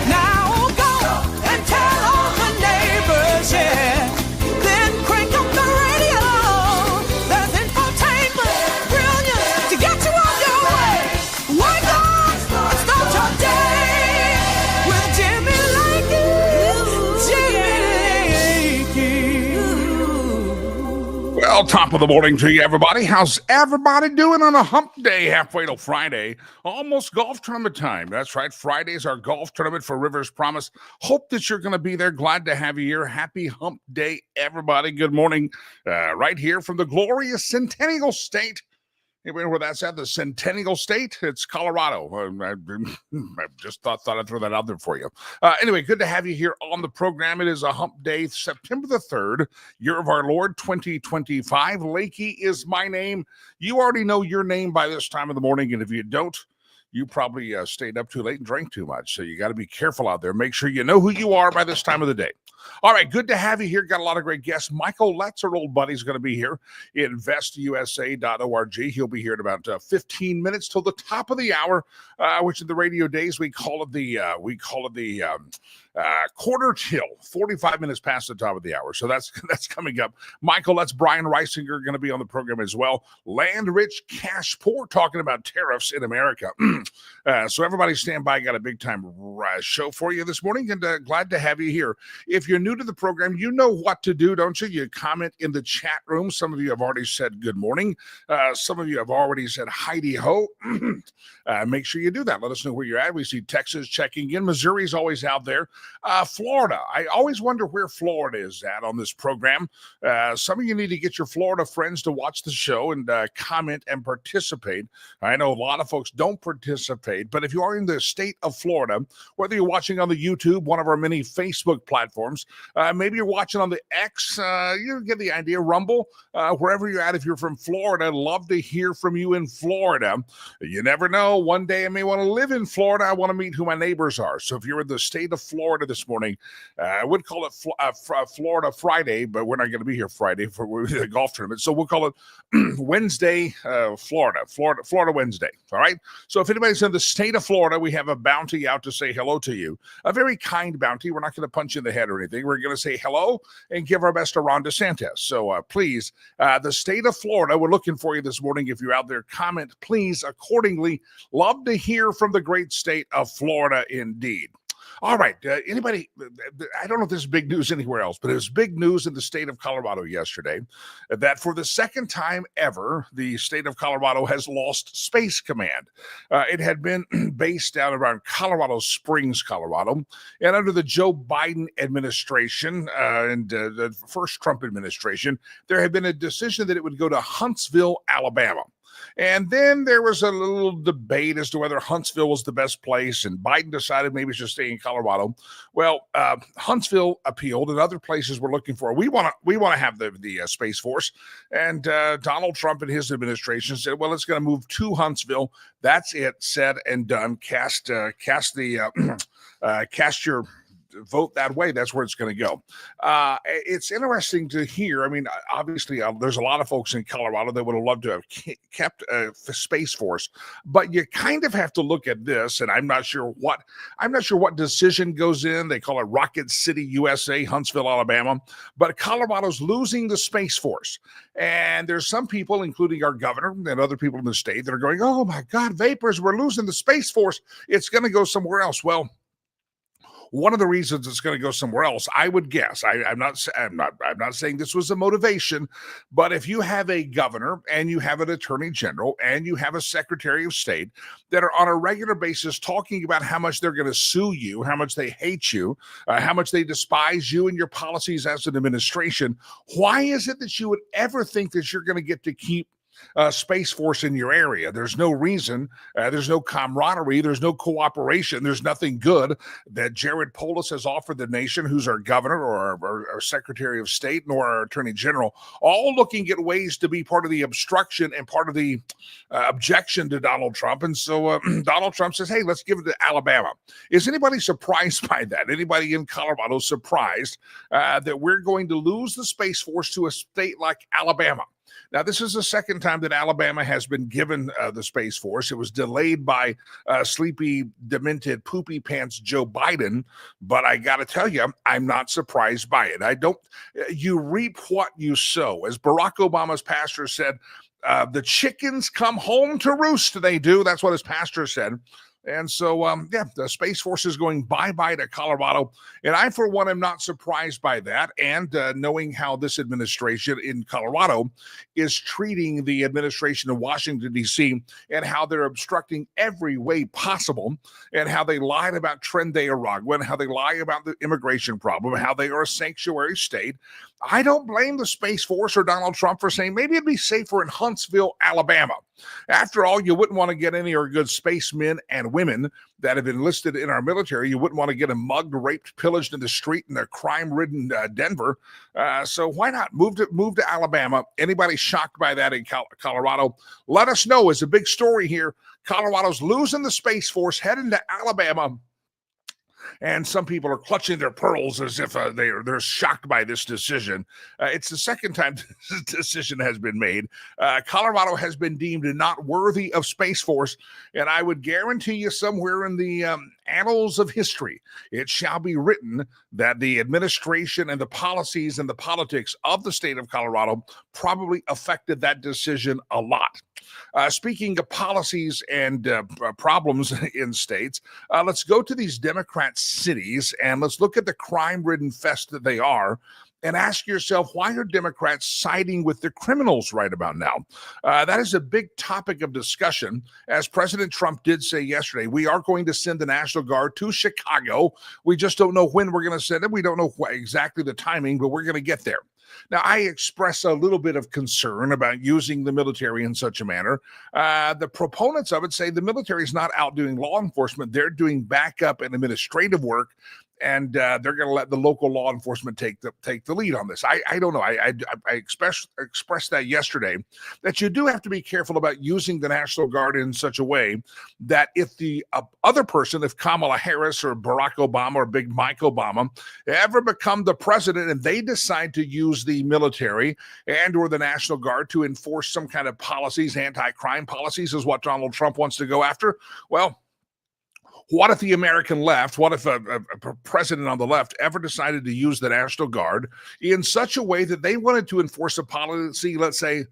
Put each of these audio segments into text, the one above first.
Now go and tell all the neighbors, yeah. Then crank up the radio. There's infotainment, brilliant to get you on your way. Wake up and start your day with Jimmy Lakey. Well, top of the morning to you, everybody. How's everybody doing on a hump day halfway to Friday? Almost golf tournament time. That's right. Friday's our golf tournament for Rivers Promise. Hope that you're going to be there. Glad to have you here. Happy hump day, everybody. Good morning. Right here from the glorious Centennial State. Anybody know where that's at? The Centennial State? It's Colorado. I just thought I'd throw that out there for you. Anyway, good to have you here on the program. It is a hump day, September the 3rd, year of our Lord, 2025. Lakey is my name. You already know your name by this time of the morning, and if you don't, you probably stayed up too late and drank too much. So you got to be careful out there. Make sure you know who you are by this time of the day. All right, good to have you here. Got a lot of great guests. Michael Letts, our old buddy, is going to be here. InvestUSA.org. He'll be here in about 15 minutes till the top of the hour, which in the radio days we call it the quarter till 45 minutes past the top of the hour. So that's coming up. Michael Letts, Brian Reisinger going to be on the program as well. Land rich, cash poor, talking about tariffs in America. So everybody stand by. Got a big time show for you this morning, and glad to have you here. If you're new to the program, you know what to do, don't you? You comment in the chat room. Some of you have already said good morning. Some of you have already said Heidi ho. Make sure you do that. Let us know where you're at. We see Texas checking in. Missouri's always out there. Florida. I always wonder where Florida is at on this program. Some of you need to get your Florida friends to watch the show and comment and participate. I know a lot of folks don't participate, but if you are in the state of Florida, whether you're watching on the YouTube, one of our many Facebook platforms, maybe you're watching on the X, you get the idea, Rumble, wherever you're at. If you're from Florida, I'd love to hear from you in Florida. You never know. One day I may want to live in Florida. I want to meet who my neighbors are. So if you're in the state of Florida this morning, I would call it Florida Friday, but we're not going to be here Friday for the golf tournament. So we'll call it Wednesday, Florida Wednesday. All right. So if anybody's in the state of Florida, we have a bounty out to say hello to you. A very kind bounty. We're not going to punch you in the head or anything. We're going to say hello and give our best to Ron DeSantis. So please, the state of Florida, we're looking for you this morning. If you're out there, comment, please, accordingly. Love to hear from the great state of Florida indeed. All right. Anybody, I don't know if this is big news anywhere else, but it was big news in the state of Colorado yesterday that for the second time ever, the state of Colorado has lost Space Command. It had been based down around Colorado Springs, Colorado, and under the Joe Biden administration and the first Trump administration, there had been a decision that it would go to Huntsville, Alabama. And then there was a little debate as to whether Huntsville was the best place, and Biden decided maybe it should stay in Colorado. Well, Huntsville appealed, and other places were looking for. We want to have the Space Force, and Donald Trump and his administration said, "Well, it's going to move to Huntsville." That's it, said and done. Cast your vote that way. That's where it's going to go. It's interesting to hear. I mean, obviously, there's a lot of folks in Colorado that would have loved to have kept a Space Force, but you kind of have to look at this, and I'm not sure what decision goes in. They call it Rocket City, USA, Huntsville, Alabama, but Colorado's losing the Space Force, and there's some people, including our governor and other people in the state, that are going, "Oh my God, vapors! We're losing the Space Force. It's going to go somewhere else." Well, one of the reasons it's going to go somewhere else, I would guess, I'm not saying this was a motivation, but if you have a governor and you have an attorney general and you have a secretary of state that are on a regular basis talking about how much they're going to sue you, how much they hate you, how much they despise you and your policies as an administration, why is it that you would ever think that you're going to get to keep Space Force in your area? There's no reason, there's no camaraderie, there's no cooperation, there's nothing good that Jared Polis has offered the nation, who's our governor or our Secretary of State, nor our Attorney General, all looking at ways to be part of the obstruction and part of the objection to Donald Trump. And so Donald Trump says, "Hey, let's give it to Alabama." Is anybody surprised by that? Anybody in Colorado surprised that we're going to lose the Space Force to a state like Alabama? Now, this is the second time that Alabama has been given the Space Force. It was delayed by sleepy, demented, poopy pants Joe Biden, but I got to tell you, I'm not surprised by it. You reap what you sow. As Barack Obama's pastor said, the chickens come home to roost, they do. That's what his pastor said. And so, the Space Force is going bye-bye to Colorado. And I, for one, am not surprised by that. And knowing how this administration in Colorado is treating the administration in Washington, D.C., and how they're obstructing every way possible, and how they lied about Tren de Aragua, and how they lie about the immigration problem, how they are a sanctuary state. I don't blame the Space Force or Donald Trump for saying maybe it'd be safer in Huntsville, Alabama. After all, you wouldn't want to get any of our good spacemen and women that have enlisted in our military. You wouldn't want to get them mugged, raped, pillaged in the street in the crime-ridden Denver. So why not move to Alabama? Anybody shocked by that in Colorado? Let us know. It's a big story here. Colorado's losing the Space Force, heading to Alabama. And some people are clutching their pearls as if they're shocked by this decision. It's the second time this decision has been made. Colorado has been deemed not worthy of Space Force, and I would guarantee you somewhere in the annals of history, it shall be written that the administration and the policies and the politics of the state of Colorado probably affected that decision a lot. Speaking of policies and problems in states, let's go to these Democrat cities and let's look at the crime-ridden fest that they are and ask yourself, why are Democrats siding with the criminals right about now? That is a big topic of discussion. As President Trump did say yesterday, we are going to send the National Guard to Chicago. We just don't know when we're going to send it. We don't know exactly the timing, but we're going to get there. Now, I express a little bit of concern about using the military in such a manner. The proponents of it say the military is not out doing law enforcement. They're doing backup and administrative work, and they're going to let the local law enforcement take the lead on this. I don't know. I expressed that yesterday, that you do have to be careful about using the National Guard in such a way that if the other person, if Kamala Harris or Barack Obama or Big Mike Obama ever become the president and they decide to use the military and or the National Guard to enforce some kind of policies, anti-crime policies is what Donald Trump wants to go after, well, what if the American left, what if a president on the left ever decided to use the National Guard in such a way that they wanted to enforce a policy, let's say,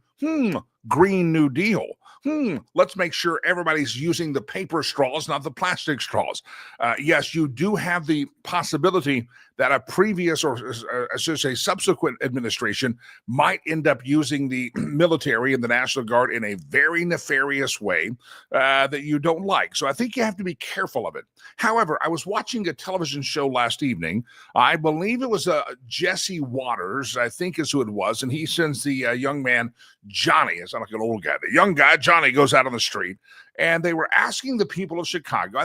Green New Deal? Let's make sure everybody's using the paper straws, not the plastic straws. Yes, you do have the possibility that a previous or I should say subsequent administration might end up using the military and the National Guard in a very nefarious way that you don't like. So I think you have to be careful of it. However, I was watching a television show last evening. I believe it was Jesse Waters, I think is who it was, and he sends the young man, Johnny, it's not like an old guy, the young guy, Johnny, goes out on the street, and they were asking the people of Chicago,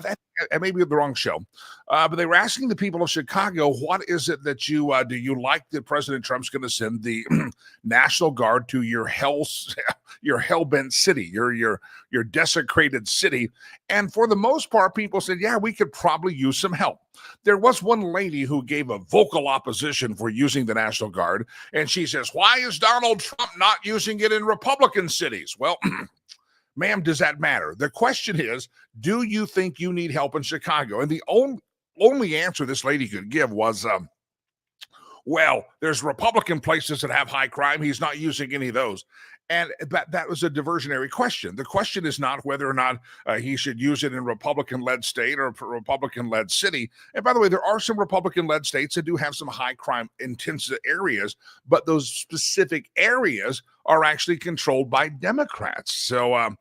I may be the wrong show, but they were asking the people of Chicago, what is it that you, do you like that President Trump's going to send the National Guard to your hell-bent city, your desecrated city? And for the most part, people said, yeah, we could probably use some help. There was one lady who gave a vocal opposition for using the National Guard, and she says, why is Donald Trump not using it in Republican cities? Well, ma'am, does that matter? The question is, do you think you need help in Chicago? And the only answer this lady could give was, well, there's Republican places that have high crime. He's not using any of those. And that was a diversionary question. The question is not whether or not he should use it in a Republican-led state or a Republican-led city. And by the way, there are some Republican-led states that do have some high crime intensive areas, but those specific areas are actually controlled by Democrats. So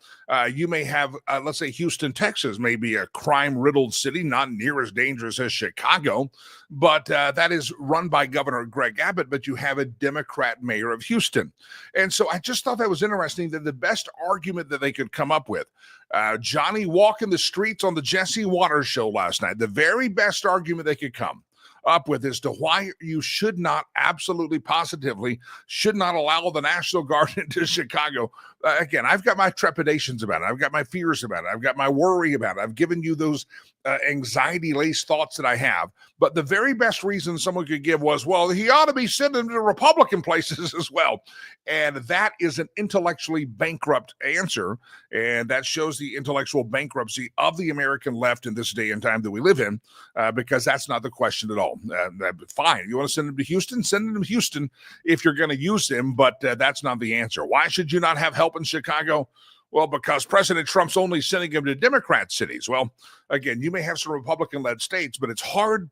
you may have, let's say, Houston, Texas, may be a crime-riddled city, not near as dangerous as Chicago, but that is run by Governor Greg Abbott, but you have a Democrat mayor of Houston. And so I just thought that was interesting, that the best argument that they could come up with, Johnny walking the streets on the Jesse Waters show last night, the very best argument they could come up with as to why you should not, absolutely positively, should not allow the National Guard into Chicago. Again, I've got my trepidations about it. I've got my fears about it. I've got my worry about it. I've given you those anxiety-laced thoughts that I have. But the very best reason someone could give was, well, he ought to be sending them to Republican places as well. And that is an intellectually bankrupt answer. And that shows the intellectual bankruptcy of the American left in this day and time that we live in, because that's not the question at all. Fine. You want to send them to Houston? Send them to Houston if you're going to use them. But that's not the answer. Why should you not have help in Chicago? Well, because President Trump's only sending him to Democrat cities. Well, again, you may have some Republican-led states, but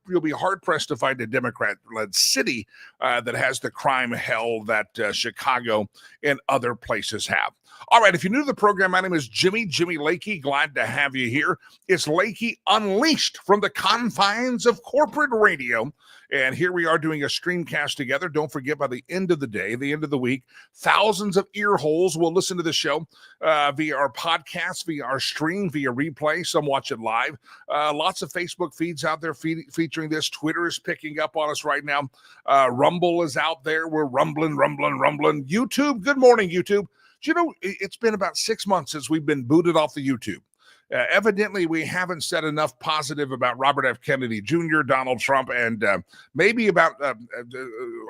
you'll be hard-pressed to find a Democrat-led city that has the crime hell that Chicago and other places have. All right, if you're new to the program, my name is Jimmy Lakey. Glad to have you here. It's Lakey Unleashed from the confines of corporate radio. And here we are doing a streamcast together. Don't forget, by the end of the day, the end of the week, thousands of ear holes will listen to the show via our podcast, via our stream, via replay. Some watch it live. Lots of Facebook feeds out there featuring this. Twitter is picking up on us right now. Rumble is out there. We're rumbling. YouTube, good morning, YouTube. You know, it's been about 6 months since we've been booted off the YouTube. Evidently, we haven't said enough positive about Robert F. Kennedy Jr., Donald Trump, and maybe about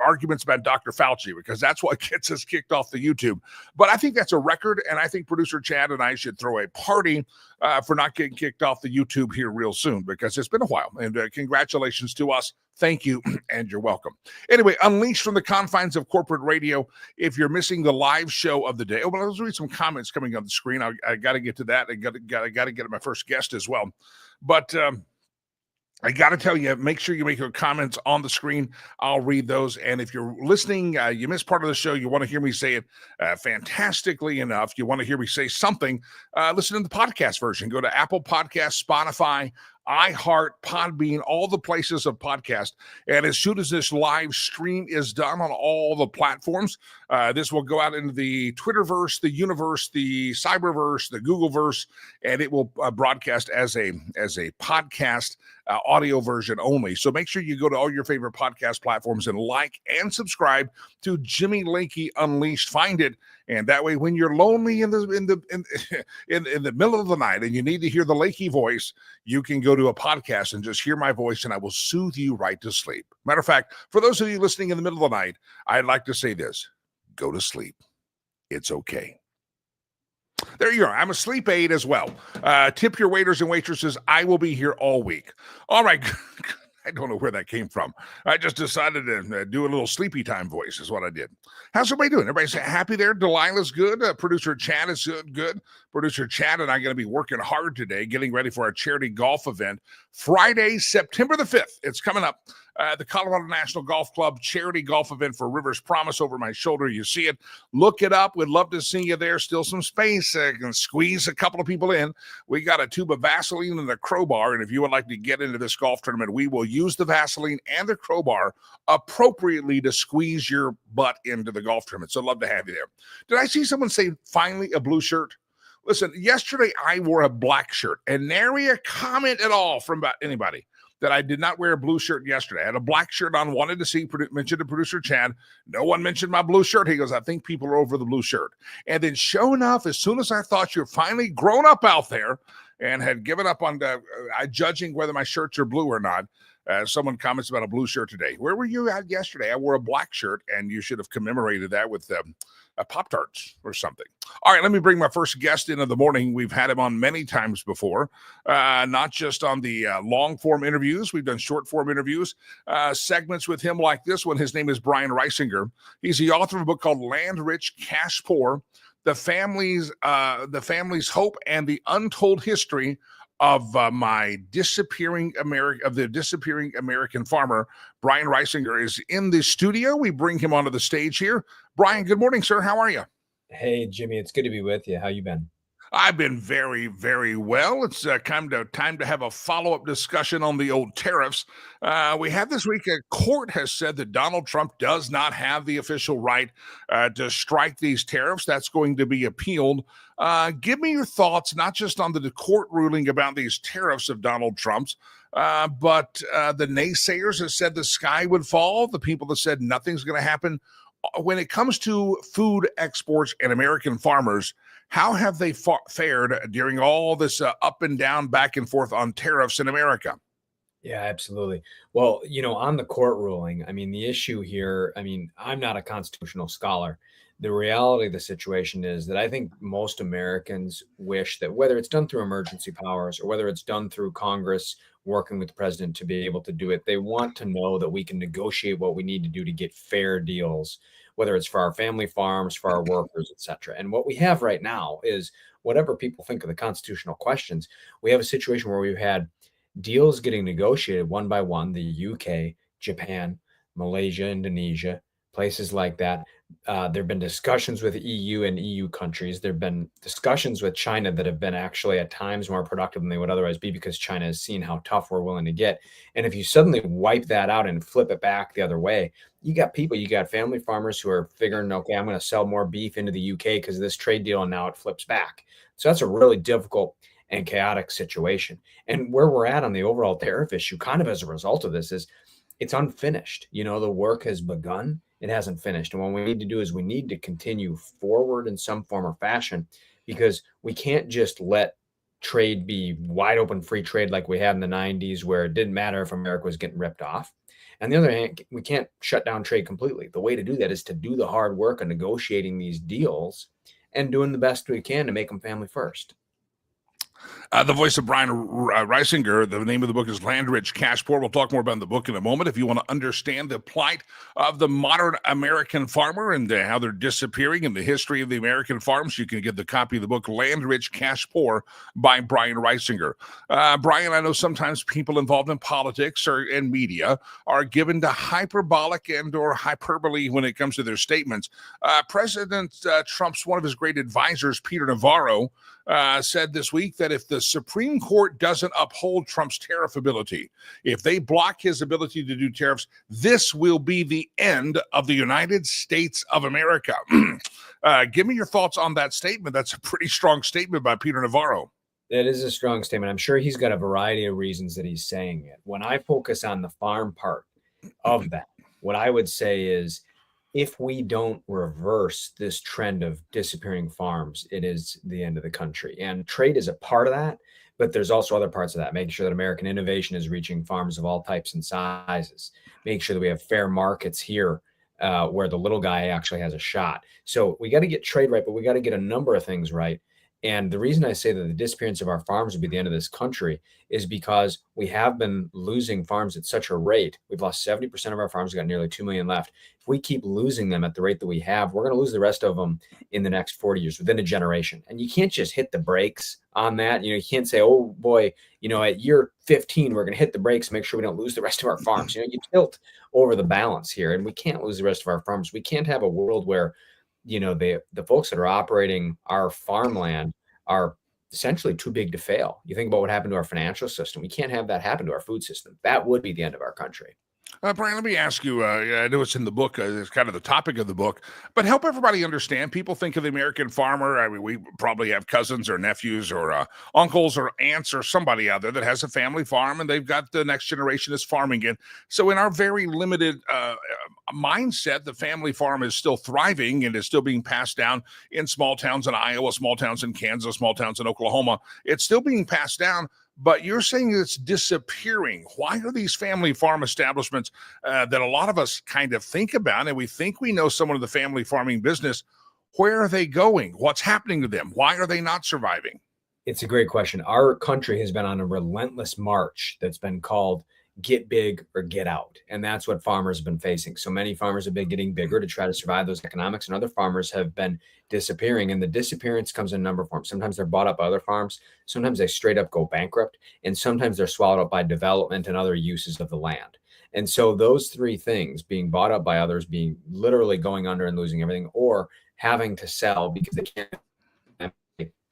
arguments about Dr. Fauci, because that's what gets us kicked off the YouTube. But I think that's a record, and I think producer Chad and I should throw a party for not getting kicked off the YouTube here real soon, because it's been a while. And congratulations to us. Thank you, and you're welcome. Anyway, Unleashed from the confines of corporate radio. If you're missing the live show of the day, well, let's read some comments coming on the screen. I got to get to that. I got to get to my first guest as well. But I got to tell you, make sure you make your comments on the screen. I'll read those. And if you're listening, you missed part of the show, you want to hear me say it fantastically enough, you want to hear me say something, listen to the podcast version. Go to Apple Podcasts, Spotify, iHeart, Podbean, all the places of podcast. And as soon as this live stream is done on all the platforms, this will go out into the Twitterverse, the Universe, the Cyberverse, the Googleverse, and it will broadcast as a podcast audio version only. So make sure you go to all your favorite podcast platforms and like and subscribe to Jimmy Lakey Unleashed. Find it, and that way, when you're lonely in the middle of the night and you need to hear the Lakey voice, you can go to a podcast and just hear my voice, and I will soothe you right to sleep. Matter of fact, for those of you listening in the middle of the night, I'd like to say this: go to sleep. It's okay. There you are. I'm a sleep aid as well. Tip your waiters and waitresses. I will be here all week. All right. I don't know where that came from. I just decided to do a little sleepy time voice is what I did. How's everybody doing? Everybody's happy there? Delilah's good. Producer Chad is good. Producer Chad and I are going to be working hard today, getting ready for our charity golf event. Friday, September the 5th. It's coming up. The Colorado National Golf Club charity golf event for Rivers Promise over my shoulder. You see it. Look it up. We'd love to see you there. Still some space. I can squeeze a couple of people in. We got a tube of Vaseline and a crowbar. And if you would like to get into this golf tournament, we will use the Vaseline and the crowbar appropriately to squeeze your butt into the golf tournament. So I'd love to have you there. Did I see someone say, finally, a blue shirt? Listen, yesterday I wore a black shirt, and nary a comment at all from about anybody that I did not wear a blue shirt yesterday. I had a black shirt on, wanted to see, mentioned to producer Chad. No one mentioned my blue shirt. He goes, I think people are over the blue shirt. And then sure enough, as soon as I thought you're finally grown up out there and had given up on judging whether my shirts are blue or not, someone comments about a blue shirt today. Where were you at yesterday? I wore a black shirt, and you should have commemorated that with Pop-Tarts or something. All right, let me bring my first guest in of the morning. We've had him on many times before, not just on the long-form interviews. We've done short-form interviews, segments with him like this one. His name is Brian Reisinger. He's the author of a book called Land Rich, Cash Poor, The Family's Hope and the Untold History of the disappearing American farmer. Brian Reisinger is in the studio. We bring him onto the stage here. Brian, good morning, sir. How are you? Hey, Jimmy. It's good to be with you. How you been? I've been very, very well. It's time to have a follow-up discussion on the old tariffs. We have this week, a court has said that Donald Trump does not have the official right to strike these tariffs. That's going to be appealed. Give me your thoughts, not just on the court ruling about these tariffs of Donald Trump's, but the naysayers that said the sky would fall, the people that said nothing's going to happen. When it comes to food exports and American farmers, How have they fared during all this up and down, back and forth on tariffs in America? Yeah, absolutely. Well, on the court ruling, I mean, the issue here, I mean, I'm not a constitutional scholar. The reality of the situation is that I think most Americans wish that whether it's done through emergency powers or whether it's done through Congress working with the president to be able to do it, they want to know that we can negotiate what we need to do to get fair deals, whether it's for our family farms, for our workers, et cetera. And what we have right now is whatever people think of the constitutional questions, we have a situation where we've had deals getting negotiated one by one, the UK, Japan, Malaysia, Indonesia, places like that. There have been discussions with EU and EU countries. There have been discussions with China that have been actually at times more productive than they would otherwise be because China has seen how tough we're willing to get. And if you suddenly wipe that out and flip it back the other way, you got family farmers who are figuring, okay, I'm going to sell more beef into the UK because of this trade deal, and now it flips back. So that's a really difficult and chaotic situation. And where we're at on the overall tariff issue, kind of as a result of this, is it's unfinished. The work has begun, it hasn't finished. And what we need to do is we need to continue forward in some form or fashion, because we can't just let trade be wide open free trade like we had in the 90s, where it didn't matter if America was getting ripped off. On the other hand, we can't shut down trade completely. The way to do that is to do the hard work of negotiating these deals and doing the best we can to make them family first. The voice of Brian Reisinger. The name of the book is Land Rich, Cash Poor. We'll talk more about the book in a moment. If you want to understand the plight of the modern American farmer and how they're disappearing and the history of the American farms, you can get the copy of the book Land Rich, Cash Poor by Brian Reisinger. Brian, I know sometimes people involved in politics and media are given to hyperbolic and or hyperbole when it comes to their statements. President Trump's one of his great advisors, Peter Navarro, said this week that if the Supreme Court doesn't uphold Trump's tariff ability, if they block his ability to do tariffs, this will be the end of the United States of America. Give me your thoughts on that statement. That's a pretty strong statement by Peter Navarro. That is a strong statement. I'm sure he's got a variety of reasons that he's saying it. When I focus on the farm part of that, what I would say is, if we don't reverse this trend of disappearing farms, it is the end of the country. And trade is a part of that, but there's also other parts of that, making sure that American innovation is reaching farms of all types and sizes, make sure that we have fair markets here where the little guy actually has a shot. So we got to get trade right, but we got to get a number of things right. And the reason I say that the disappearance of our farms would be the end of this country is because we have been losing farms at such a rate. We've lost 70% of our farms. We've got nearly 2 million left. If we keep losing them at the rate that we have, we're going to lose the rest of them in the next 40 years, within a generation. And you can't just hit the brakes on that. You can't say, oh boy, at year 15, we're going to hit the brakes, make sure we don't lose the rest of our farms. You tilt over the balance here, and we can't lose the rest of our farms. We can't have a world where the folks that are operating our farmland are essentially too big to fail. You think about what happened to our financial system. We can't have that happen to our food system. That would be the end of our country. Brian, let me ask you, I know it's in the book, it's kind of the topic of the book, but help everybody understand. People think of the American farmer. I mean, we probably have cousins or nephews or uncles or aunts or somebody out there that has a family farm, and they've got the next generation is farming it. So in our very limited mindset, the family farm is still thriving and is still being passed down in small towns in Iowa, small towns in Kansas, small towns in Oklahoma. It's still being passed down. But you're saying it's disappearing. Why are these family farm establishments that a lot of us kind of think about, and we think we know someone in the family farming business, where are they going? What's happening to them? Why are they not surviving? It's a great question. Our country has been on a relentless march that's been called get big or get out. And that's what farmers have been facing. So many farmers have been getting bigger to try to survive those economics, and other farmers have been disappearing. And the disappearance comes in a number of forms. Sometimes they're bought up by other farms. Sometimes they straight up go bankrupt. And sometimes they're swallowed up by development and other uses of the land. And so those three things, being bought up by others, being literally going under and losing everything, or having to sell because they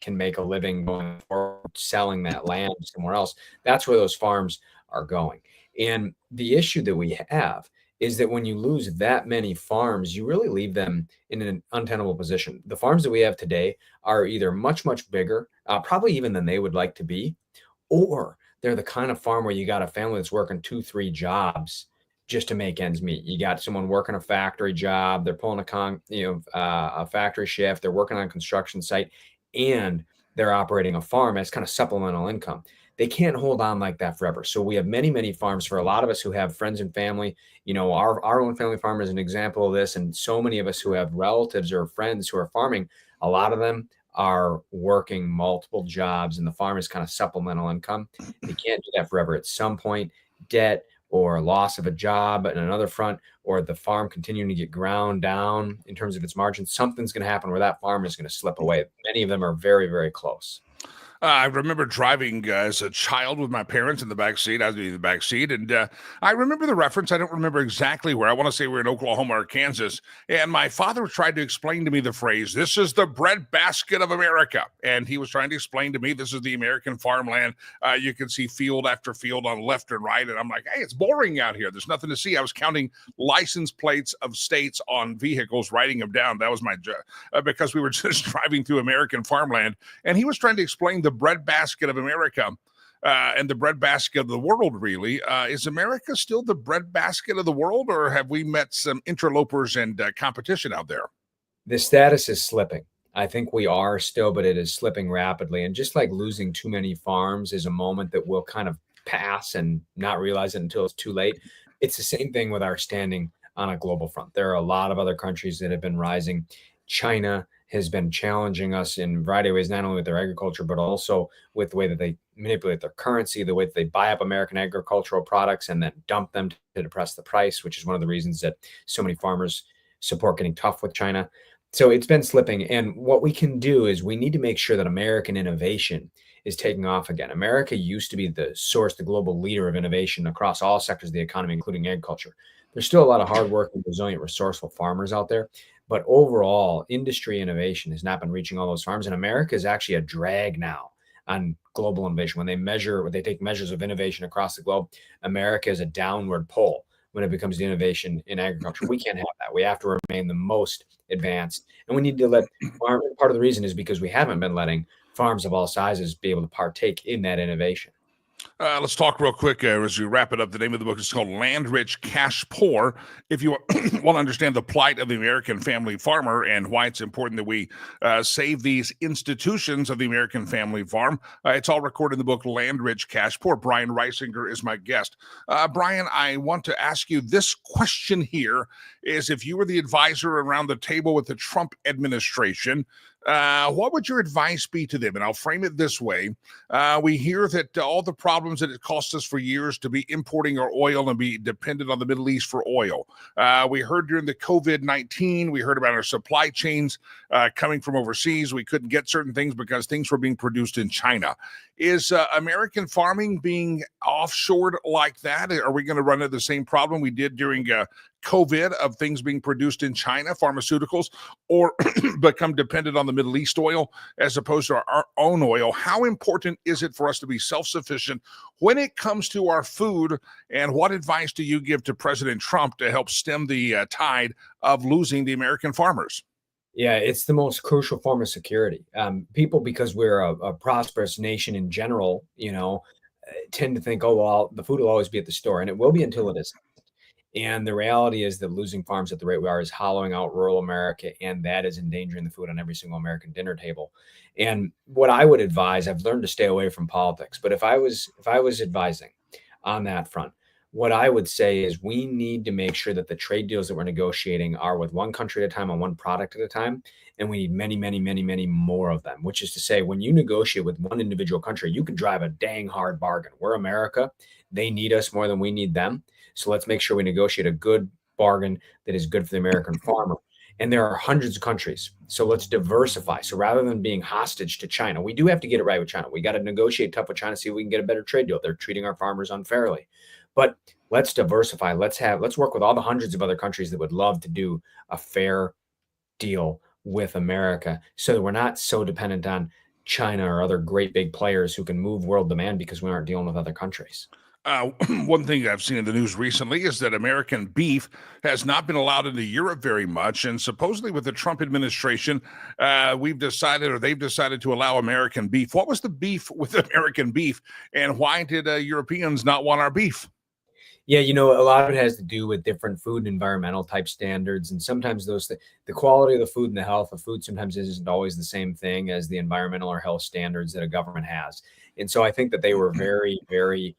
can make a living going forward, selling that land somewhere else, that's where those farms are going. And the issue that we have is that when you lose that many farms, you really leave them in an untenable position. The farms that we have today are either much, much bigger, probably even than they would like to be, or they're the kind of farm where you got a family that's working 2-3 jobs just to make ends meet. You got someone working a factory job, they're pulling a factory shift, they're working on a construction site. and they're operating a farm as kind of supplemental income. They can't hold on like that forever. So we have many, many farms. For a lot of us who have friends and family, our own family farm is an example of this. And so many of us who have relatives or friends who are farming, a lot of them are working multiple jobs, and the farm is kind of supplemental income. They can't do that forever. At some point, debt or loss of a job at another front, or the farm continuing to get ground down in terms of its margins, something's going to happen where that farm is going to slip away. Many of them are very, very close. I remember driving as a child with my parents in the back seat. I was in the back seat, and I remember the reference. I don't remember exactly where. I want to say we're in Oklahoma or Kansas, and my father tried to explain to me the phrase, "This is the breadbasket of America," and he was trying to explain to me this is the American farmland. You can see field after field on left and right, and I'm like, "Hey, it's boring out here. There's nothing to see." I was counting license plates of states on vehicles, writing them down. That was my job, because we were just driving through American farmland, and he was trying to explain the breadbasket of America and the breadbasket of the world, really. Is America still the breadbasket of the world, or have we met some interlopers and competition out there? The status is slipping. I think we are still, but it is slipping rapidly. And just like losing too many farms is a moment that will kind of pass and not realize it until it's too late. It's the same thing with our standing on a global front. There are a lot of other countries that have been rising. China has been challenging us in a variety of ways, not only with their agriculture, but also with the way that they manipulate their currency, the way that they buy up American agricultural products and then dump them to depress the price, which is one of the reasons that so many farmers support getting tough with China. So it's been slipping. And what we can do is we need to make sure that American innovation is taking off again. America used to be the source, the global leader of innovation across all sectors of the economy, including agriculture. There's still a lot of hardworking, resilient, resourceful farmers out there. But overall, industry innovation has not been reaching all those farms. And America is actually a drag now on global innovation. When they take measures of innovation across the globe, America is a downward pull when it becomes the innovation in agriculture. We can't have that. We have to remain the most advanced. And we need to let part of the reason is because we haven't been letting farms of all sizes be able to partake in that innovation. Let's talk real quick as we wrap it up. The name of the book is called Land Rich, Cash Poor. If you want to understand the plight of the American family farmer and why it's important that we save these institutions of the American family farm, it's all recorded in the book Land Rich, Cash Poor. Brian Reisinger is my guest. Brian, I want to ask you this question here is, if you were the advisor around the table with the Trump administration, what would your advice be to them? And I'll frame it this way. We hear that all the problems that it cost us for years to be importing our oil and be dependent on the Middle East for oil. We heard during the COVID-19, we heard about our supply chains coming from overseas. We couldn't get certain things because things were being produced in China. Is American farming being offshored like that? Are we going to run into the same problem we did during COVID of things being produced in China, pharmaceuticals, or become dependent on the Middle East oil as opposed to our own oil? How important is it for us to be self-sufficient when it comes to our food? And what advice do you give to President Trump to help stem the tide of losing the American farmers? Yeah, it's the most crucial form of security. People, because we're a prosperous nation in general, tend to think, oh, well, the food will always be at the store, and it will be until it isn't. And the reality is that losing farms at the rate we are is hollowing out rural America, and that is endangering the food on every single American dinner table. And what I would advise, I've learned to stay away from politics, but if I was advising on that front, what I would say is we need to make sure that the trade deals that we're negotiating are with one country at a time on one product at a time. And we need many, many, many, many more of them, which is to say, when you negotiate with one individual country, you can drive a dang hard bargain. We're America. They need us more than we need them. So let's make sure we negotiate a good bargain that is good for the American farmer. And there are hundreds of countries. So let's diversify. So rather than being hostage to China, we do have to get it right with China. We got to negotiate tough with China, see if we can get a better trade deal. They're treating our farmers unfairly. But let's diversify. Let's work with all the hundreds of other countries that would love to do a fair deal with America so that we're not so dependent on China or other great big players who can move world demand because we aren't dealing with other countries. One thing I've seen in the news recently is that American beef has not been allowed into Europe very much. And supposedly with the Trump administration, they've decided to allow American beef. What was the beef with American beef, and why did Europeans not want our beef? Yeah, a lot of it has to do with different food and environmental type standards, and sometimes the quality of the food and the health of food sometimes isn't always the same thing as the environmental or health standards that a government has. And so I think that they were very, very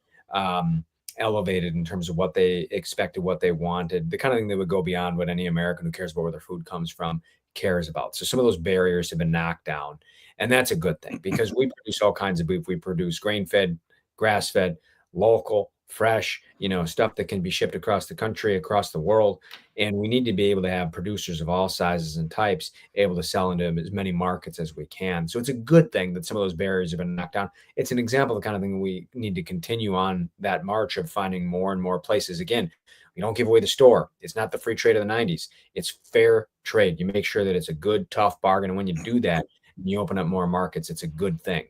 elevated in terms of what they expected, what they wanted, the kind of thing that would go beyond what any American who cares about where their food comes from cares about. So some of those barriers have been knocked down, and that's a good thing because we produce all kinds of beef. We produce grain-fed, grass-fed, local, fresh, stuff that can be shipped across the country, across the world. And we need to be able to have producers of all sizes and types able to sell into as many markets as we can. So it's a good thing that some of those barriers have been knocked down. It's an example of the kind of thing we need to continue on that march of finding more and more places. Again, we don't give away the store. It's not the free trade of the 90s. It's fair trade. You make sure that it's a good, tough bargain. And when you do that, you open up more markets. It's a good thing.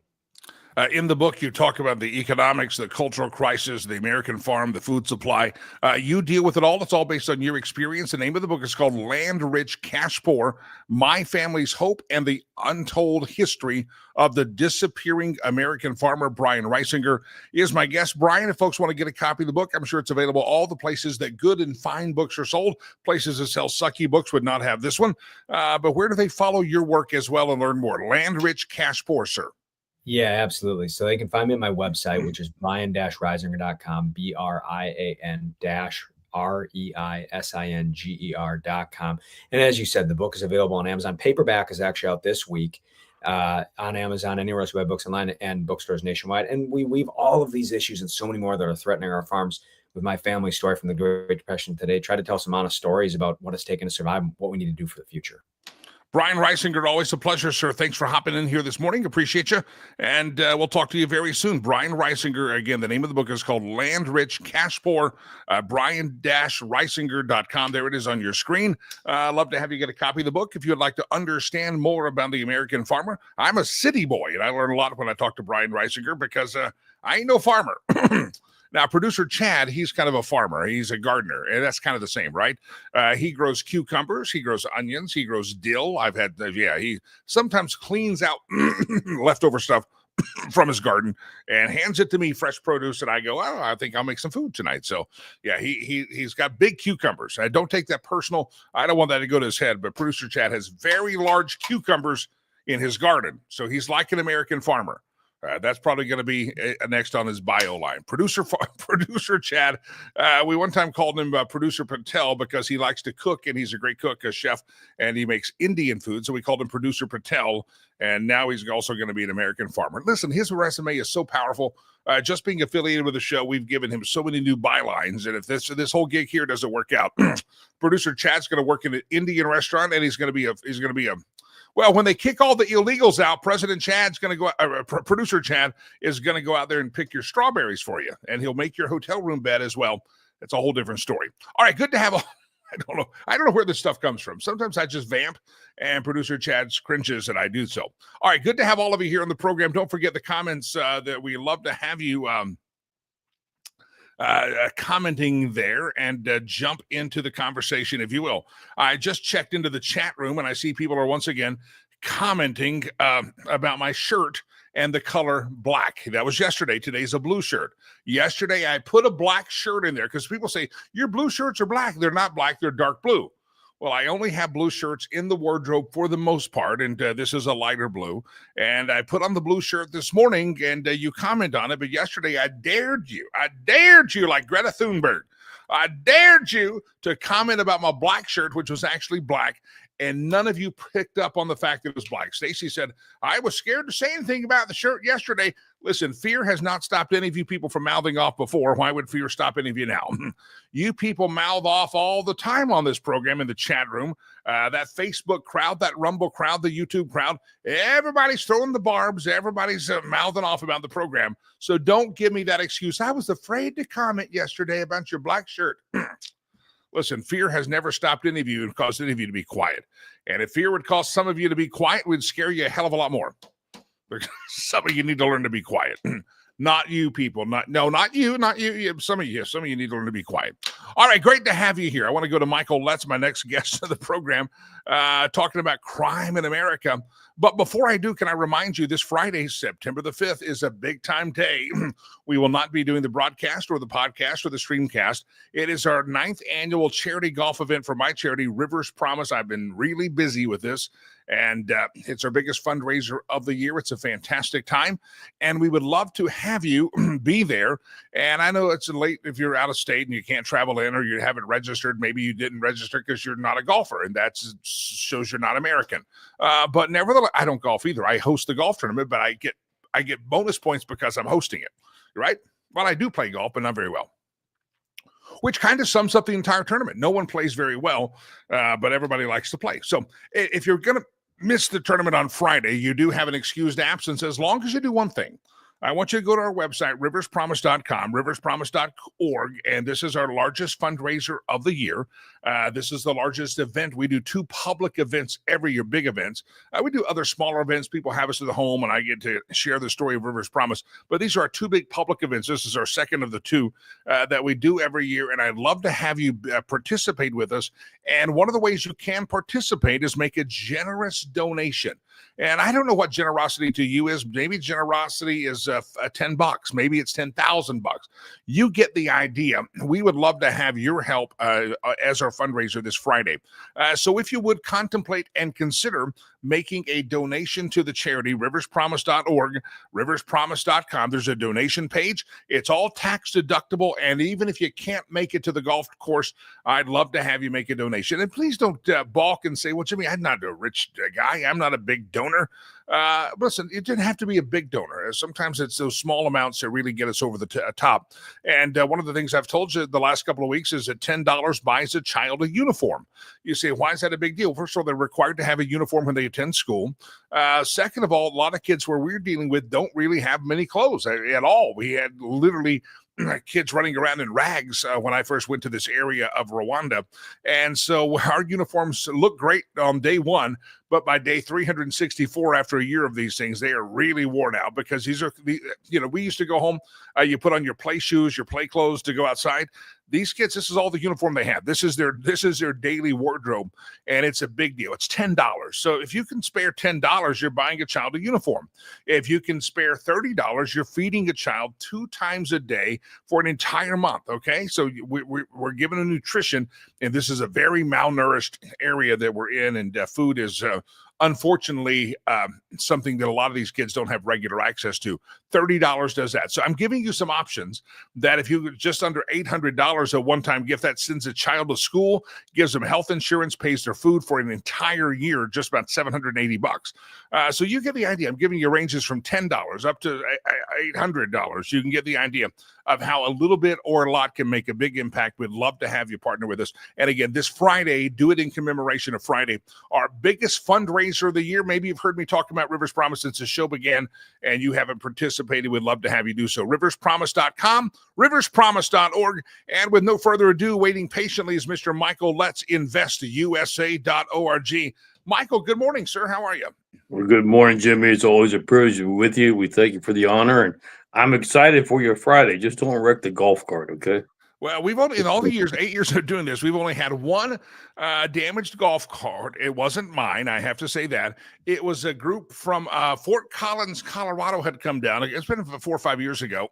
In the book, you talk about the economics, the cultural crisis, the American farm, the food supply. You deal with it all. It's all based on your experience. The name of the book is called Land Rich, Cash Poor, My Family's Hope and the Untold History of the Disappearing American Farmer. Brian Reisinger is my guest. Brian, if folks want to get a copy of the book, I'm sure it's available all the places that good and fine books are sold. Places that sell sucky books would not have this one. But where do they follow your work as well and learn more? Land Rich, Cash Poor, sir. Yeah, absolutely. So they can find me at my website, which is brian-reisinger.com, BRIAN-REISINGER.com. And as you said, the book is available on Amazon. Paperback is actually out this week on Amazon, anywhere else we have books online, and bookstores nationwide. And we weave all of these issues and so many more that are threatening our farms with my family story from the Great Depression today. Try to tell some honest stories about what it's taken to survive and what we need to do for the future. Brian Reisinger, always a pleasure, sir. Thanks for hopping in here this morning. Appreciate you. And we'll talk to you very soon. Brian Reisinger, again, the name of the book is called Land Rich, Cash Poor, Brian-Reisinger.com. There it is on your screen. I'd love to have you get a copy of the book if you'd like to understand more about the American farmer. I'm a city boy, and I learn a lot when I talk to Brian Reisinger because I ain't no farmer. Now, producer Chad, he's kind of a farmer. He's a gardener, and that's kind of the same, right? He grows cucumbers. He grows onions. He grows dill. He sometimes cleans out leftover stuff from his garden and hands it to me, fresh produce, and I go, oh, I think I'll make some food tonight. So, yeah, he's got big cucumbers. I don't take that personal. I don't want that to go to his head, but producer Chad has very large cucumbers in his garden, so he's like an American farmer. That's probably going to be next on his bio line. Producer Chad, we one time called him Producer Patel because he likes to cook, and he's a great cook, a chef, and he makes Indian food. So we called him Producer Patel, and now he's also going to be an American farmer. Listen, his resume is so powerful. Just being affiliated with the show, we've given him so many new bylines, and if this whole gig here doesn't work out, Producer Chad's going to work in an Indian restaurant, and he's going to be a well, when they kick all the illegals out, Producer Chad is going to go out there and pick your strawberries for you, and he'll make your hotel room bed as well. It's a whole different story. All right, good to have I don't know where this stuff comes from. Sometimes I just vamp, and Producer Chad cringes that I do so. All right, good to have all of you here on the program. Don't forget the comments that we love to have you commenting there, and jump into the conversation, if you will. I just checked into the chat room, and I see people are once again commenting about my shirt and the color black. That was yesterday. Today's a blue shirt. Yesterday, I put a black shirt in there because people say, your blue shirts are black. They're not black. They're dark blue. Well, I only have blue shirts in the wardrobe for the most part, and this is a lighter blue. And I put on the blue shirt this morning, and you comment on it. But yesterday, I dared you like Greta Thunberg. I dared you to comment about my black shirt, which was actually black, and none of you picked up on the fact that it was black. Stacy said, I was scared to say anything about the shirt yesterday. Listen, fear has not stopped any of you people from mouthing off before. Why would fear stop any of you now? You people mouth off all the time on this program in the chat room. That Facebook crowd, that Rumble crowd, the YouTube crowd, everybody's throwing the barbs. Everybody's mouthing off about the program. So don't give me that excuse. I was afraid to comment yesterday about your black shirt. Listen, fear has never stopped any of you and caused any of you to be quiet. And if fear would cause some of you to be quiet, it would scare you a hell of a lot more. Some of you need to learn to be quiet. Not you people. Not you. Some of you need to learn to be quiet. All right, great to have you here. I want to go to Michael Letts, my next guest of the program. talking about crime in America. But before I do, can I remind you this Friday, September the 5th, is a big time day. We will not be doing the broadcast or the podcast or the streamcast. It is our 9th annual charity golf event for my charity, Rivers Promise. I've been really busy with this, and it's our biggest fundraiser of the year. It's a fantastic time, and we would love to have you be there. And I know it's late if you're out of state and you can't travel in, or you haven't registered. Maybe you didn't register because you're not a golfer, and that shows you're not American. But nevertheless, I don't golf either. I host the golf tournament, but I get bonus points because I'm hosting it, right? Well, I do play golf, but not very well, which kind of sums up the entire tournament. No one plays very well, but everybody likes to play. So if you're going to miss the tournament on Friday, you do have an excused absence as long as you do one thing. I want you to go to our website, riverspromise.com, riverspromise.org, and this is our largest fundraiser of the year. This is the largest event. We do 2 public events every year, big events. We do other smaller events. People have us to the home, and I get to share the story of Rivers Promise. But these are our 2 big public events. This is our second of the 2 that we do every year, and I'd love to have you participate with us. And one of the ways you can participate is make a generous donation. And I don't know what generosity to you is. Maybe generosity is $10. Maybe it's $10,000. You get the idea. We would love to have your help as our fundraiser this Friday. So if you would contemplate and consider making a donation to the charity, riverspromise.org, riverspromise.com. There's a donation page. It's all tax deductible. And even if you can't make it to the golf course, I'd love to have you make a donation. And please don't balk and say, well, Jimmy, I'm not a rich guy. I'm not a big donor. Listen, it didn't have to be a big donor. Sometimes it's those small amounts that really get us over the top. And one of the things I've told you the last couple of weeks is that $10 buys a child a uniform. You say, why is that a big deal? First of all, they're required to have a uniform when they attend school. Second of all, a lot of kids where we're dealing with don't really have many clothes at all. We had literally kids running around in rags when I first went to this area of Rwanda. And so our uniforms look great on day 1, but by day 364 after a year of these things, they are really worn out because these are, we used to go home, you put on your play shoes, your play clothes to go outside. These kids, this is all the uniform they have. This is their daily wardrobe, and it's a big deal. It's $10. So if you can spare $10, you're buying a child a uniform. If you can spare $30, you're feeding a child 2 times a day for an entire month, okay? So we're giving them nutrition, and this is a very malnourished area that we're in, and food is unfortunately something that a lot of these kids don't have regular access to. $30 does that. So I'm giving you some options that if you just under $800 a one-time gift, that sends a child to school, gives them health insurance, pays their food for an entire year, just about $780. So you get the idea. I'm giving you ranges from $10 up to $800. You can get the idea of how a little bit or a lot can make a big impact. We'd love to have you partner with us. And again, this Friday, do it in commemoration of Friday, our biggest fundraiser of the year. Maybe you've heard me talk about Rivers Promise since the show began and you haven't participated. We'd love to have you do so. Riverspromise.com, riverspromise.org. And with no further ado, waiting patiently is Mr. Michael Letts, investusa.org. Michael, good morning, sir. How are you? Well, good morning, Jimmy. It's always a privilege to be with you. We thank you for the honor, and I'm excited for your Friday. Just don't wreck the golf cart, okay? Well, we've only, in all the years, 8 years of doing this, we've only had one damaged golf cart. It wasn't mine, I have to say that. It was a group from Fort Collins, Colorado had come down. It's been 4 or 5 years ago.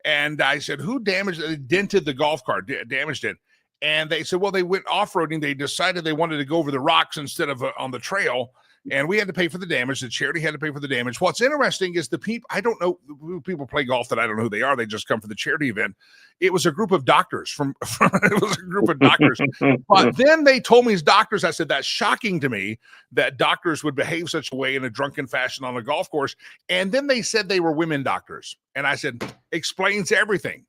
And I said, who damaged it? Dented the golf cart, damaged it. And they said, well, they went off-roading. They decided they wanted to go over the rocks instead of on the trail. And we had to pay for the damage. The charity had to pay for the damage. What's interesting is the people, I don't know, people play golf that I don't know who they are. They just come for the charity event. It was a group of doctors it was a group of doctors. But then they told me as doctors, I said, that's shocking to me that doctors would behave such a way in a drunken fashion on a golf course. And then they said they were women doctors. And I said, explains everything.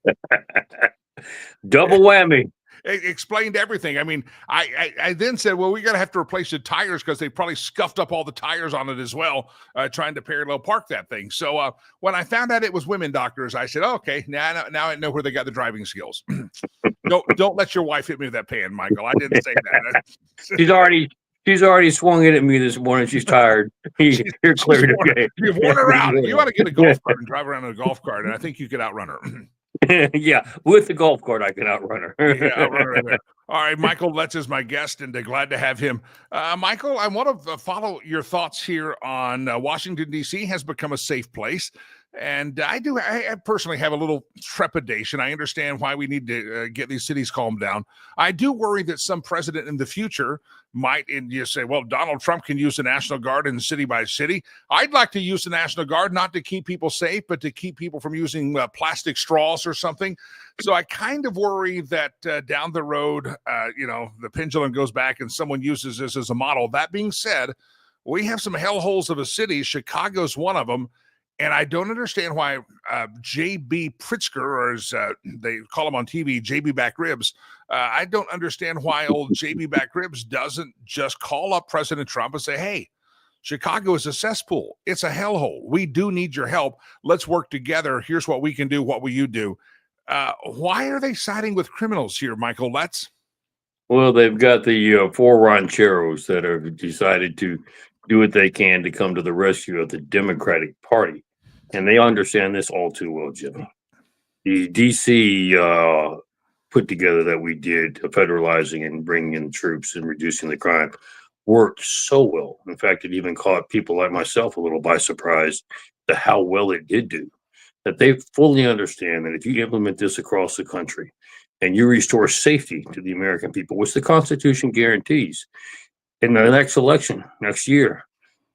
Double whammy. It explained everything. I mean, I then said, well, we're going to have to replace the tires because they probably scuffed up all the tires on it as well, trying to parallel park that thing. So when I found out it was women doctors, I said, oh, okay, now I know where they got the driving skills. Don't let your wife hit me with that pan, Michael. I didn't say that. She's already swung it at me this morning. She's tired. You're cleared. Okay. You've worn her out. You ought to get a golf cart and drive around in a golf cart, and I think you could outrun her. Yeah, with the golf cart, I can outrun her. Yeah, outrun her there. All right, Michael Letts is my guest, and glad to have him. Michael, I want to follow your thoughts here on Washington, D.C. has become a safe place. And I personally have a little trepidation. I understand why we need to get these cities calmed down. I do worry that some president in the future might, and you say, well, Donald Trump can use the National Guard in city by city. I'd like to use the National Guard not to keep people safe, but to keep people from using plastic straws or something. So I kind of worry that down the road, the pendulum goes back and someone uses this as a model. That being said, we have some hellholes of a city. Chicago's one of them. And I don't understand why J.B. Pritzker, or as they call him on TV, J.B. Back Ribs, I don't understand why old J.B. Back Ribs doesn't just call up President Trump and say, hey, Chicago is a cesspool. It's a hellhole. We do need your help. Let's work together. Here's what we can do. What will you do? Why are they siding with criminals here, Michael Letts? Well, they've got the four rancheros that have decided to do what they can to come to the rescue of the Democratic Party. And they understand this all too well, Jimmy. The D.C. put together that we did, federalizing and bringing in troops and reducing the crime, worked so well. In fact, it even caught people like myself a little by surprise to how well it did do. That they fully understand that if you implement this across the country and you restore safety to the American people, which the Constitution guarantees, in the next election, next year,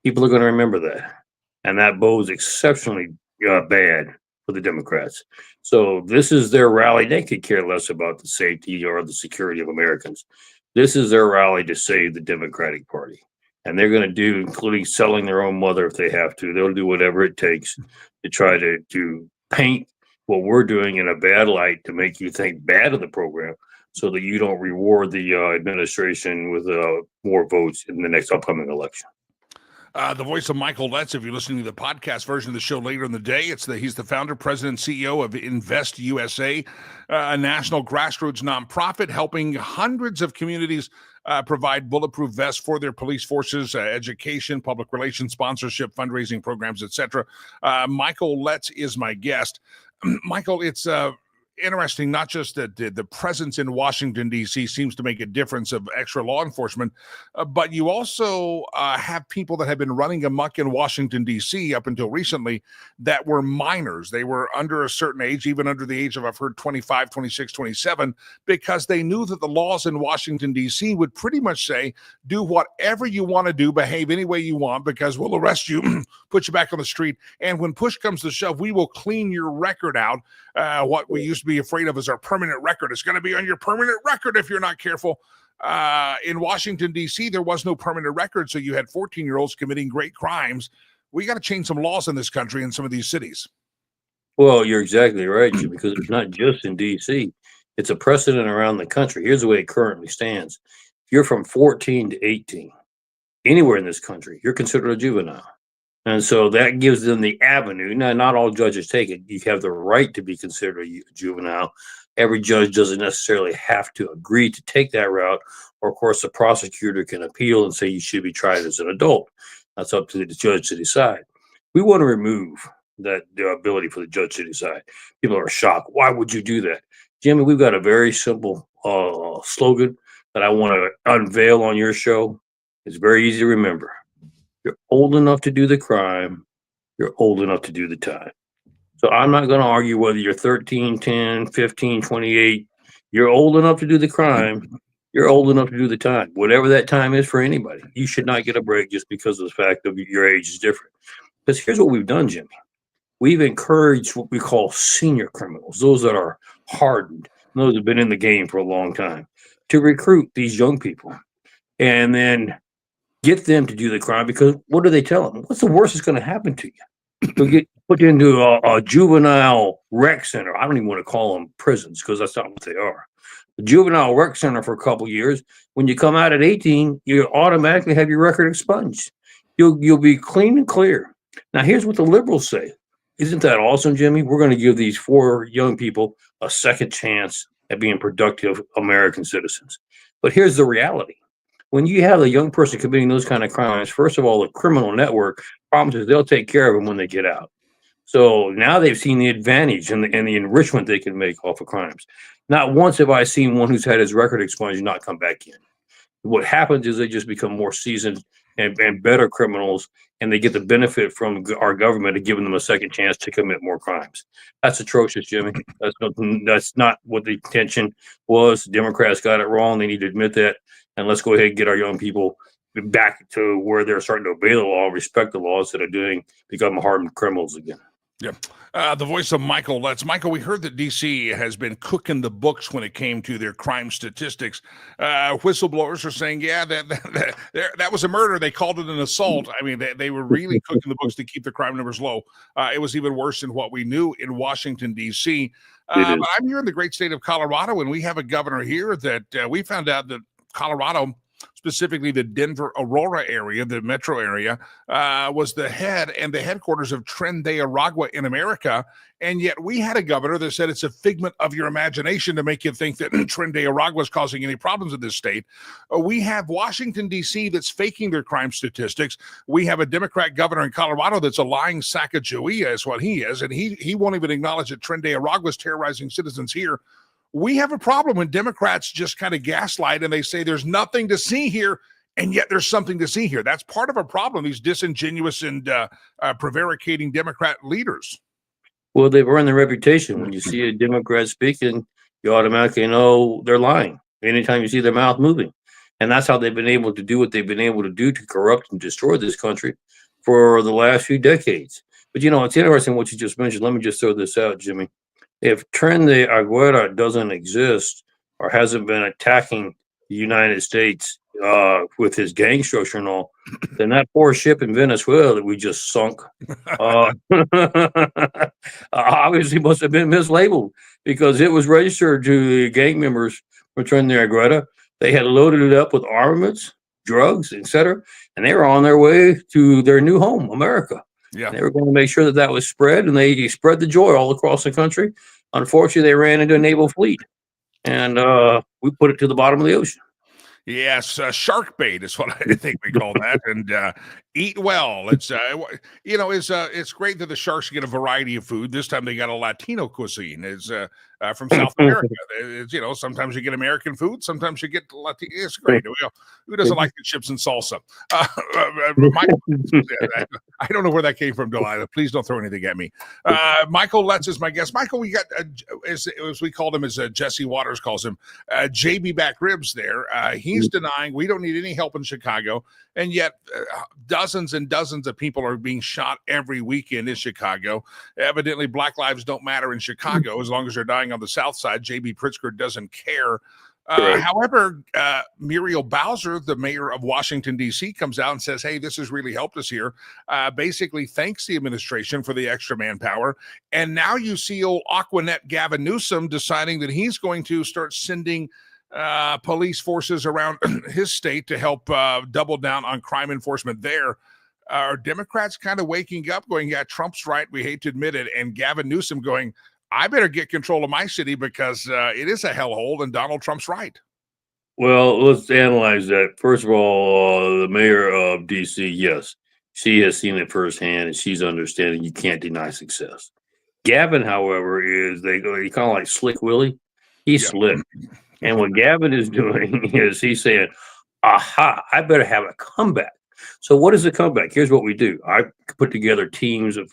people are going to remember that. And that bodes exceptionally bad for the Democrats. So this is their rally. They could care less about the safety or the security of Americans. This is their rally to save the Democratic Party. And they're going to do, including selling their own mother if they have to. They'll do whatever it takes to try to paint what we're doing in a bad light to make you think bad of the program, so that you don't reward the administration with more votes in the next upcoming election. The voice of Michael Letts, if you're listening to the podcast version of the show later in the day, he's the founder, president, CEO of Invest USA, a national grassroots nonprofit helping hundreds of communities provide bulletproof vests for their police forces, education, public relations, sponsorship, fundraising programs, etc. Michael Letts is my guest. Michael, it's interesting, not just that the presence in Washington, D.C. seems to make a difference of extra law enforcement, but you also have people that have been running amok in Washington, D.C. up until recently that were minors. They were under a certain age, even under the age of, I've heard, 25, 26, 27, because they knew that the laws in Washington, D.C. would pretty much say, do whatever you want to do, behave any way you want, because we'll arrest you, put you back on the street, and when push comes to shove, we will clean your record out. What we used to be afraid of is our permanent record. It's going to be on your permanent record if you're not careful. In Washington, D.C., there was no permanent record, so you had 14-year-olds committing great crimes. We got to change some laws in this country in some of these cities. Well, you're exactly right, because it's not just in D.C. It's a precedent around the country. Here's the way it currently stands. If you're from 14 to 18, anywhere in this country, you're considered a juvenile. And so that gives them the avenue. Now, not all judges take it. You have the right to be considered a juvenile. Every judge doesn't necessarily have to agree to take that route. Or, of course, the prosecutor can appeal and say you should be tried as an adult. That's up to the judge to decide. We want to remove the ability for the judge to decide. People are shocked. Why would you do that? Jimmy, we've got a very simple slogan that I want to unveil on your show. It's very easy to remember. You're old enough to do the crime. You're old enough to do the time. So I'm not going to argue whether you're 13, 10, 15, 28. You're old enough to do the crime. You're old enough to do the time. Whatever that time is for anybody. You should not get a break just because of the fact that your age is different. Because here's what we've done, Jimmy. We've encouraged what we call senior criminals, those that are hardened, those that have been in the game for a long time, to recruit these young people. And then get them to do the crime, because what do they tell them? What's the worst that's going to happen to you? You'll get put into a juvenile rec center. I don't even want to call them prisons, because that's not what they are. A juvenile rec center for a couple of years. When you come out at 18, you automatically have your record expunged. You'll be clean and clear. Now, here's what the liberals say. Isn't that awesome, Jimmy? We're going to give these 4 young people a second chance at being productive American citizens. But here's the reality. When you have a young person committing those kind of crimes, first of all, the criminal network promises they'll take care of them when they get out. So now they've seen the advantage and the enrichment they can make off of crimes. Not once have I seen one who's had his record expunged not come back in. What happens is they just become more seasoned and better criminals, and they get the benefit from our government of giving them a second chance to commit more crimes. That's atrocious, Jimmy. That's not what the intention was. The Democrats got it wrong. They need to admit that, and let's go ahead and get our young people back to where they're starting to obey the law, respect the law, instead of become hardened criminals again. Yeah. The voice of Michael Letts. Michael, we heard that D.C. has been cooking the books when it came to their crime statistics. Whistleblowers are saying, yeah, that was a murder. They called it an assault. I mean, they were really cooking the books to keep the crime numbers low. It was even worse than what we knew in Washington, D.C. But I'm here in the great state of Colorado, and we have a governor here that we found out that Colorado, specifically the Denver Aurora area, the metro area, was the head and the headquarters of Tren de Aragua in America. And yet we had a governor that said it's a figment of your imagination to make you think that Tren de Aragua is causing any problems in this state. We have Washington, D.C. that's faking their crime statistics. We have a Democrat governor in Colorado that's a lying Sacagawea is what he is. And he won't even acknowledge that Tren de Aragua is terrorizing citizens here. We have a problem when Democrats just kind of gaslight and they say there's nothing to see here, and yet there's something to see here. That's part of a problem, these disingenuous and prevaricating Democrat leaders. Well, they've earned their reputation. When you see a Democrat speaking, you automatically know they're lying anytime you see their mouth moving. And that's how they've been able to do what they've been able to do to corrupt and destroy this country for the last few decades. But, it's interesting what you just mentioned. Let me just throw this out, Jimmy. If Tren de Aragua doesn't exist or hasn't been attacking the United States with his gang structure and all, then that poor ship in Venezuela that we just sunk obviously must have been mislabeled, because it was registered to the gang members for Tren de Aragua. They had loaded it up with armaments, drugs, etc., and they were on their way to their new home, America. Yeah, they were going to make sure that was spread, and they spread the joy all across the country. Unfortunately, they ran into a naval fleet, and we put it to the bottom of the ocean. Yes, shark bait is what I think we call that, and eat well. It's it's great that the sharks get a variety of food. This time they got a Latino cuisine. It's from South America. It's, sometimes you get American food, sometimes you get Latino. It's great. Who doesn't like the chips and salsa? I don't know where that came from, Delilah. Please don't throw anything at me. Michael Letts is my guest. Michael, we got, as we called him, as Jesse Waters calls him, JB back ribs there. He's denying we don't need any help in Chicago. And yet dozens and dozens of people are being shot every weekend in Chicago. Evidently, Black lives don't matter in Chicago as long as they're dying on the South Side. JB Pritzger doesn't care. However, Muriel Bowser, the mayor of Washington, D.C., comes out and says, hey, this has really helped us here. Basically thanks the administration for the extra manpower. And now you see old Aquanet Gavin Newsom deciding that he's going to start sending police forces around his state to help double down on crime enforcement there. Are Democrats kind of waking up going, yeah, Trump's right, we hate to admit it, and Gavin Newsom going, I better get control of my city because it is a hellhole and Donald Trump's right? Well, let's analyze that. First of all, the mayor of D.C., yes, she has seen it firsthand and she's understanding you can't deny success. Gavin, however, is they kind of like Slick Willie. He's slick. And what Gavin is doing is he's saying, aha, I better have a comeback. So what is a comeback? Here's what we do. I put together teams of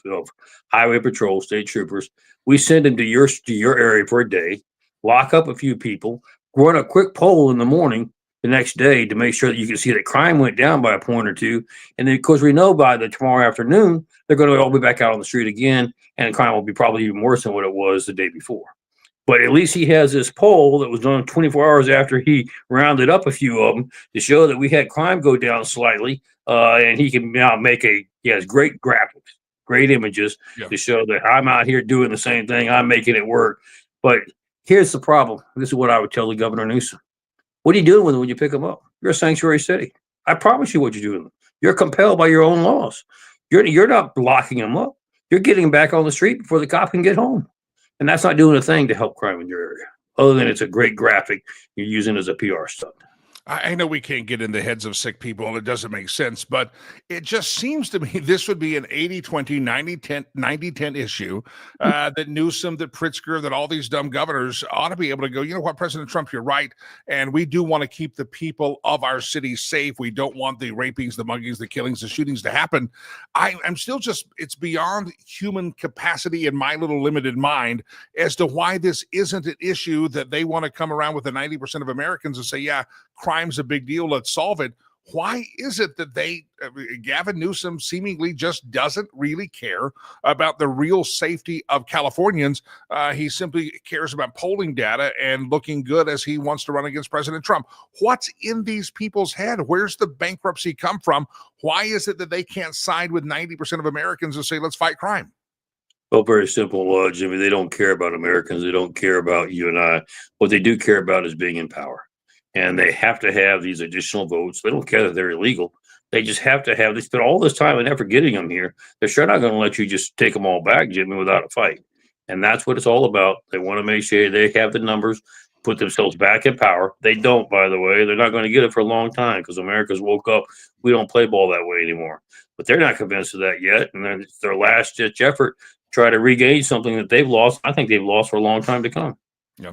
highway patrol, state troopers. We send them to your area for a day, lock up a few people, run a quick poll in the morning the next day to make sure that you can see that crime went down by a point or two. And then, of course, we know by the tomorrow afternoon, they're going to all be back out on the street again, and crime will be probably even worse than what it was the day before. But at least he has this poll that was done 24 hours after he rounded up a few of them to show that we had crime go down slightly. And he can now he has great graphics, great images to show that I'm out here doing the same thing. I'm making it work. But here's the problem. This is what I would tell the Governor Newsom. What are you doing with them when you pick them up? You're a sanctuary city. I promise you what you're doing. You're compelled by your own laws. You're not locking them up. You're getting them back on the street before the cop can get home. And that's not doing a thing to help crime in your area, other than it's a great graphic you're using as a PR stunt. I know we can't get in the heads of sick people, and it doesn't make sense, but it just seems to me this would be an 80-20, 90-10 issue that Newsom, that Pritzker, that all these dumb governors ought to be able to go, you know what, President Trump, you're right, and we do want to keep the people of our city safe. We don't want the rapings, the muggings, the killings, the shootings to happen. I'm still just, it's beyond human capacity in my little limited mind as to why this isn't an issue that they want to come around with the 90% of Americans and say, yeah, crime's a big deal, let's solve it. Why is it that Gavin Newsom seemingly just doesn't really care about the real safety of Californians? He simply cares about polling data and looking good as he wants to run against President Trump. What's in these people's head? Where's the bankruptcy come from? Why is it that they can't side with 90% of Americans and say, let's fight crime? Well, very simple, Jimmy. They don't care about Americans. They don't care about you and I. What they do care about is being in power. And they have to have these additional votes. They don't care that they're illegal. They just have to have, they spend all this time and effort getting them here. They're sure not going to let you just take them all back, Jimmy, without a fight. And that's what it's all about. They want to make sure they have the numbers, put themselves back in power. They don't, by the way. They're not going to get it for a long time because America's woke up. We don't play ball that way anymore. But they're not convinced of that yet. And then it's their last ditch effort to try to regain something that they've lost. I think they've lost for a long time to come. Yeah.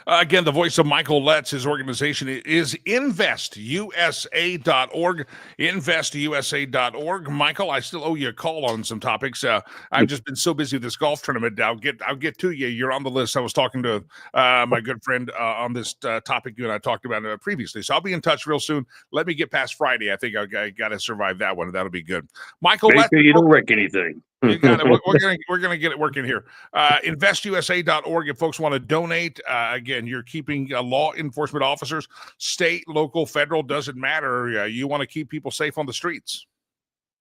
Again, the voice of Michael Letts, his organization is InvestUSA.org. InvestUSA.org. Michael, I still owe you a call on some topics. I've just been so busy with this golf tournament. I'll get to you. You're on the list. I was talking to my good friend on this topic you and I talked about previously. So I'll be in touch real soon. Let me get past Friday. I think I got to survive that one. That'll be good. Michael, make sure you don't wreck anything. You got it. We're gonna get it working here. InvestUSA.org if folks want to donate. Again, you're keeping law enforcement officers, state, local, federal, doesn't matter. You want to keep people safe on the streets.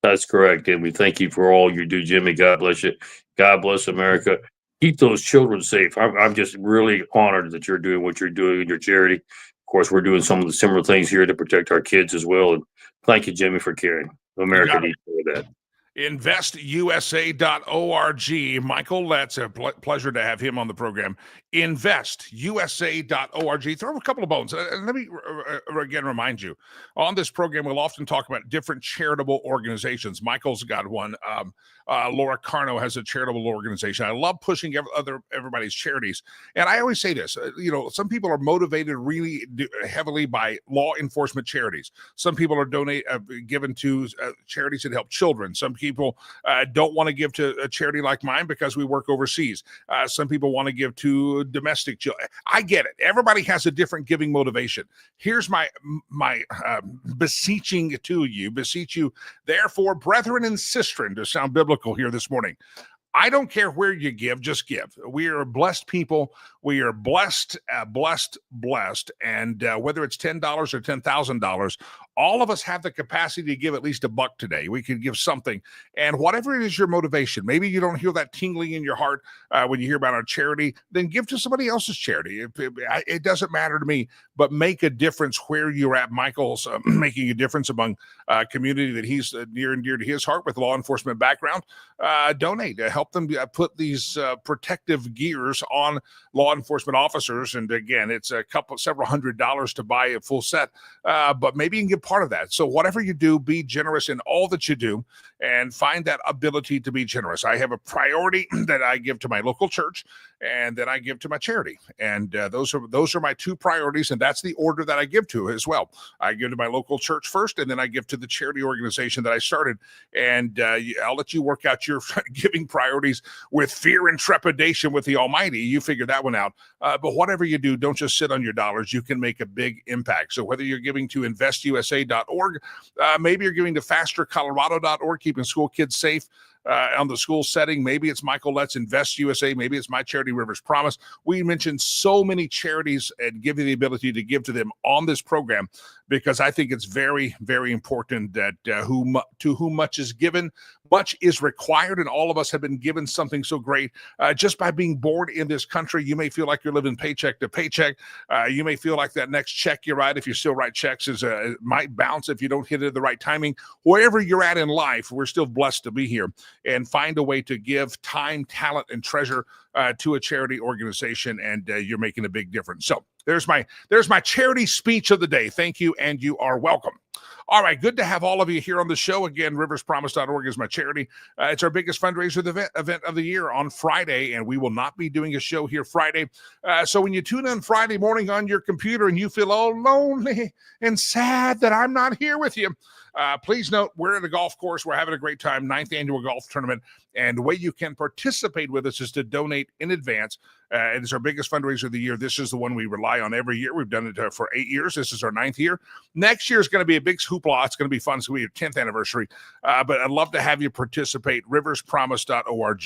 That's correct, and we thank you for all you do, Jimmy. God bless you. God bless America. Keep those children safe. I'm just really honored that you're doing what you're doing in your charity. Of course, we're doing some of the similar things here to protect our kids as well. And thank you, Jimmy, for caring. America needs to do that. InvestUSA.org. Michael Letts, a pleasure to have him on the program. InvestUSA.org. Throw a couple of bones. Let me again remind you, on this program, we'll often talk about different charitable organizations. Michael's got one. Laura Carno has a charitable organization. I love pushing everybody's charities. And I always say this, some people are motivated really heavily by law enforcement charities. Some people are given to charities that help children. Some people don't want to give to a charity like mine because we work overseas. Some people want to give to domestic children. I get it. Everybody has a different giving motivation. Here's my beseech you, therefore, brethren and sistren, to sound biblical here this morning. I don't care where you give, just give. We are blessed people. We are blessed. And whether it's $10 or $10,000, all of us have the capacity to give at least $1 today. We could give something. And whatever it is your motivation, maybe you don't hear that tingling in your heart when you hear about our charity, then give to somebody else's charity. It doesn't matter to me, but make a difference where you're at. Michael's making a difference among a community that he's near and dear to his heart with law enforcement background. Donate to help them put these protective gears on law enforcement officers. And again, it's several $100s to buy a full set, but maybe you can get part of that. So whatever you do, be generous in all that you do and find that ability to be generous. I have a priority that I give to my local church and then I give to my charity. And those are my two priorities. And that's the order that I give to as well. I give to my local church first, and then I give to the charity organization that I started. And I'll let you work out your giving priorities with fear and trepidation with the Almighty. You figure that one out. But whatever you do, don't just sit on your dollars. You can make a big impact. So whether you're giving to InvestUSA.org, maybe you're giving to FasterColorado.org, keeping school kids safe on the school setting. Maybe it's Michael Letts Invest USA. Maybe it's My Charity Rivers Promise. We mentioned so many charities and give you the ability to give to them on this program because I think it's very, very important that to whom much is given, much is required, and all of us have been given something so great. Just by being born in this country, you may feel like you're living paycheck to paycheck. You may feel like that next check you write, if you still write checks, it might bounce if you don't hit it at the right timing. Wherever you're at in life, we're still blessed to be here and find a way to give time, talent, and treasure to a charity organization, and you're making a big difference. So There's my charity speech of the day. Thank you, and you are welcome. All right, good to have all of you here on the show. Again, riverspromise.org is my charity. It's our biggest fundraiser event of the year on Friday, and we will not be doing a show here Friday. So when you tune in Friday morning on your computer and you feel all lonely and sad that I'm not here with you, please note we're at a golf course. We're having a great time, 9th annual golf tournament. And the way you can participate with us is to donate in advance. It's our biggest fundraiser of the year. This is the one we rely on every year. We've done it for 8 years. This is our 9th year. Next year is going to be a big hoopla. It's going to be fun. It's going to be your 10th anniversary. But I'd love to have you participate. riverspromise.org.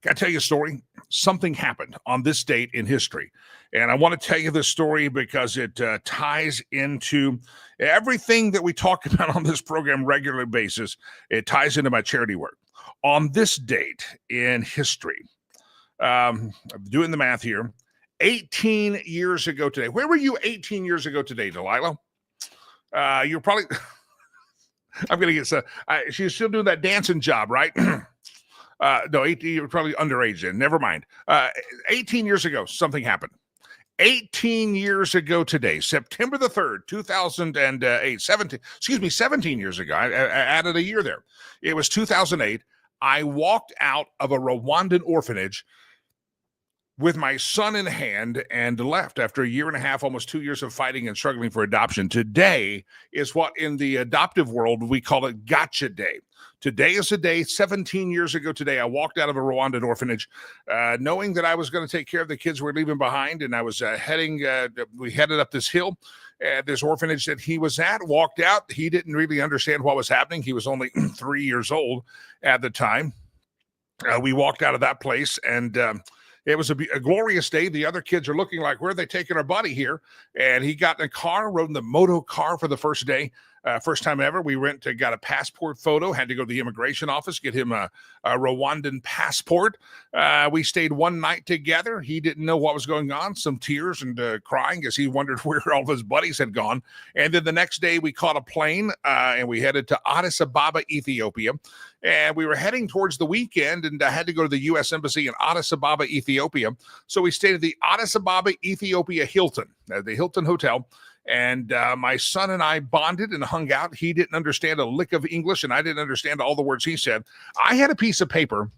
Can I tell you a story? Something happened on this date in history. And I want to tell you this story because it ties into everything that we talk about on this program regular basis. It ties into my charity work. On this date in history, I'm doing the math here, 18 years ago today. Where were you 18 years ago today, Delilah? You're probably, I'm going to get, she's still doing that dancing job, right? No, 18, you're probably underage then. Never mind. 18 years ago, something happened. 18 years ago today, September the 3rd, 2008, 17 years ago. I added a year there. It was 2008. I walked out of a Rwandan orphanage with my son in hand and left after a year and a half, almost 2 years of fighting and struggling for adoption. Today is what in the adoptive world, we call it Gotcha Day. Today is the day, 17 years ago today, I walked out of a Rwandan orphanage, knowing that I was going to take care of the kids we're leaving behind. And I was we headed up this hill, this orphanage that he was at, walked out. He didn't really understand what was happening. He was only 3 years old at the time. We walked out of that place and, it was a glorious day. The other kids are looking like, where are they taking our buddy here? And he got in a car, rode in the moto car for the first day. First time ever. We got a passport photo, had to go to the immigration office, get him a Rwandan passport. We stayed one night together. He didn't know what was going on, some tears and crying as he wondered where all of his buddies had gone. And then the next day we caught a plane and we headed to Addis Ababa, Ethiopia. And we were heading towards the weekend and I had to go to the U.S. Embassy in Addis Ababa, Ethiopia. So we stayed at the Addis Ababa, Ethiopia Hilton, the Hilton Hotel. And my son and I bonded and hung out. He didn't understand a lick of English, and I didn't understand all the words he said. I had a piece of paper.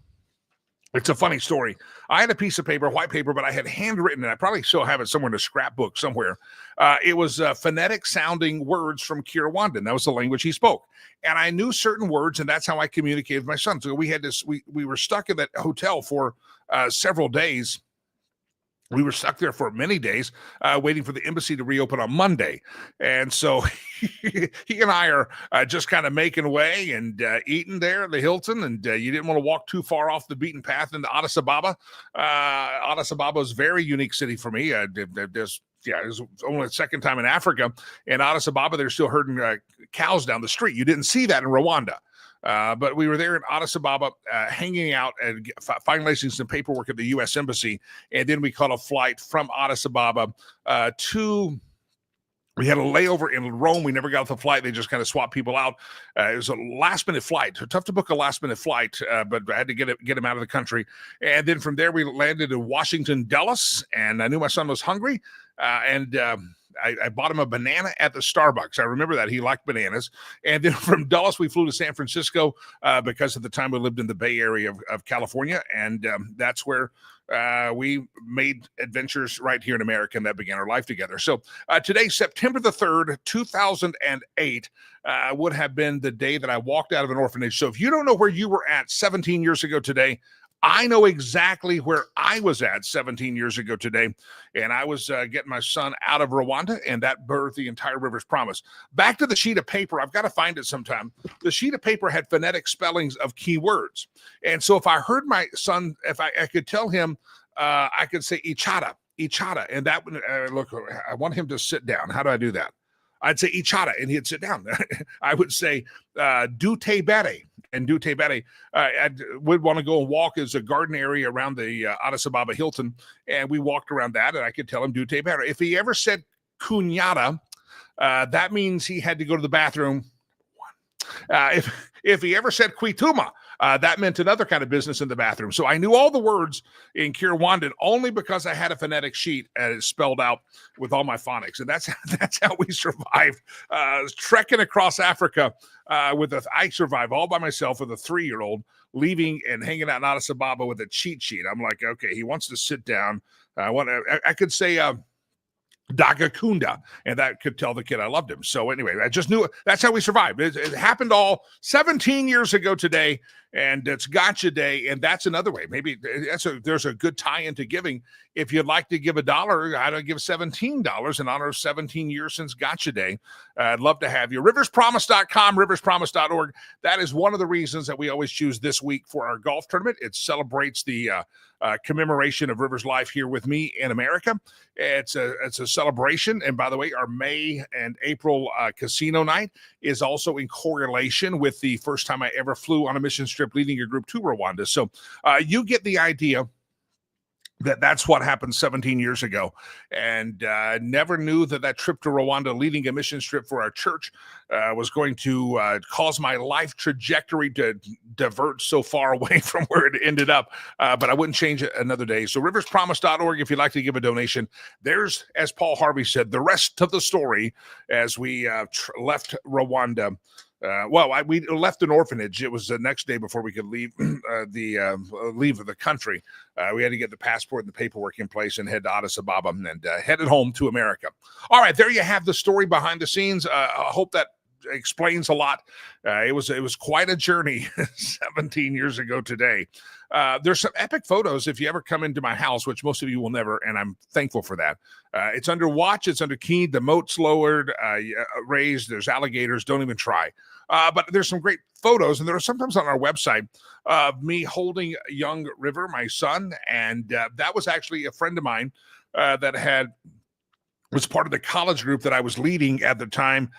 It's a funny story. I had a piece of paper, white paper, but I had handwritten, and I probably still have it somewhere in a scrapbook somewhere. It was phonetic sounding words from Kinyarwanda. That was the language he spoke. And I knew certain words, and that's how I communicated with my son. So we had this, we were stuck in that hotel for several days. We were stuck there for many days, waiting for the embassy to reopen on Monday. And so he and I are just kind of making way and eating there at the Hilton. And you didn't want to walk too far off the beaten path into Addis Ababa. Addis Ababa is a very unique city for me. It was only the second time in Africa. In Addis Ababa, they're still herding cows down the street. You didn't see that in Rwanda. But we were there in Addis Ababa hanging out and finalizing some paperwork at the U.S. Embassy. And then we caught a flight from Addis Ababa we had a layover in Rome. We never got off the flight. They just kind of swapped people out. It was a last-minute flight. Tough to book a last-minute flight, but I had to get him out of the country. And then from there, we landed in Washington, Dulles, and I knew my son was hungry. I bought him a banana at the Starbucks. I remember that. He liked bananas. And then from Dulles, we flew to San Francisco because at the time we lived in the Bay Area of California. And that's where we made adventures right here in America, and that began our life together. So today, September the 3rd, 2008, would have been the day that I walked out of an orphanage. So if you don't know where you were at 17 years ago today, I know exactly where I was at 17 years ago today, and I was getting my son out of Rwanda, and that birthed the entire River's Promise. Back to the sheet of paper. I've got to find it sometime. The sheet of paper had phonetic spellings of key words, and so if I heard my son, if I could tell him, I could say Ichada, and that would look. I want him to sit down. How do I do that? I'd say Ichada, and he'd sit down. I would say Dute Bere. And Dute Bere, I would want to go and walk as a garden area around the Addis Ababa Hilton, and we walked around that, and I could tell him Dute Bere. If he ever said Kunyata, that means he had to go to the bathroom. If he ever said Quituma, that meant another kind of business in the bathroom. So I knew all the words in Kirowandan only because I had a phonetic sheet and it spelled out with all my phonics. And that's how we survived trekking across Africa I survived all by myself with a 3-year-old, leaving and hanging out in Addis Ababa with a cheat sheet. I'm like, okay, he wants to sit down. I could say Dagakunda, and that could tell the kid I loved him. So anyway, I just knew that's how we survived. It happened all 17 years ago today, and it's Gotcha Day, and that's another way. Maybe there's a good tie into giving. If you'd like to give $1, I'd give $17 in honor of 17 years since Gotcha Day. I'd love to have you. riverspromise.com, riverspromise.org. That is one of the reasons that we always choose this week for our golf tournament. It celebrates the commemoration of Rivers' life here with me in America. It's a celebration. And by the way, our May and April casino night is also in correlation with the first time I ever flew on a mission trip leading a group to Rwanda. So you get the idea that's what happened 17 years ago, and never knew that trip to Rwanda, leading a mission trip for our church, was going to cause my life trajectory to divert so far away from where it ended up, but I wouldn't change it another day. So riverspromise.org if you'd like to give a donation. There's, as Paul Harvey said, the rest of the story as we left Rwanda. We left an orphanage. It was the next day before we could leave leave the country. We had to get the passport and the paperwork in place and head to Addis Ababa and headed home to America. All right, there you have the story behind the scenes. I hope that explains a lot. It was quite a journey 17 years ago today. There's some epic photos if you ever come into my house, which most of you will never, and I'm thankful for that. It's under watch, it's under key, the moat's lowered, raised, there's alligators, don't even try. But there's some great photos, and there are sometimes on our website of me holding young River, my son, and that was actually a friend of mine that was part of the college group that I was leading at the time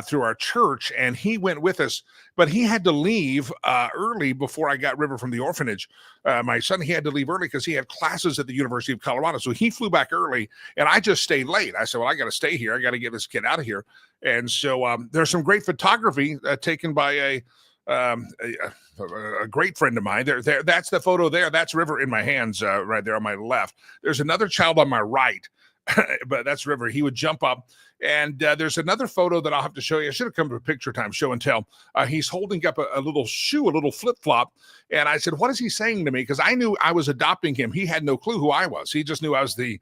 through our church, and he went with us, but he had to leave early before I got River from the orphanage. My son, he had to leave early because he had classes at the University of Colorado, so he flew back early, and I just stayed late. I said, well, I got to stay here. I got to get this kid out of here. And so there's some great photography taken by a great friend of mine. There, that's the photo there. That's River in my hands right there on my left. There's another child on my right. But that's River. He would jump up, and there's another photo that I'll have to show you. I should have come to a picture time show and tell. He's holding up a little shoe, a little flip-flop, and I said, what is he saying to me? Because I knew I was adopting him. He had no clue who I was. He just knew I was the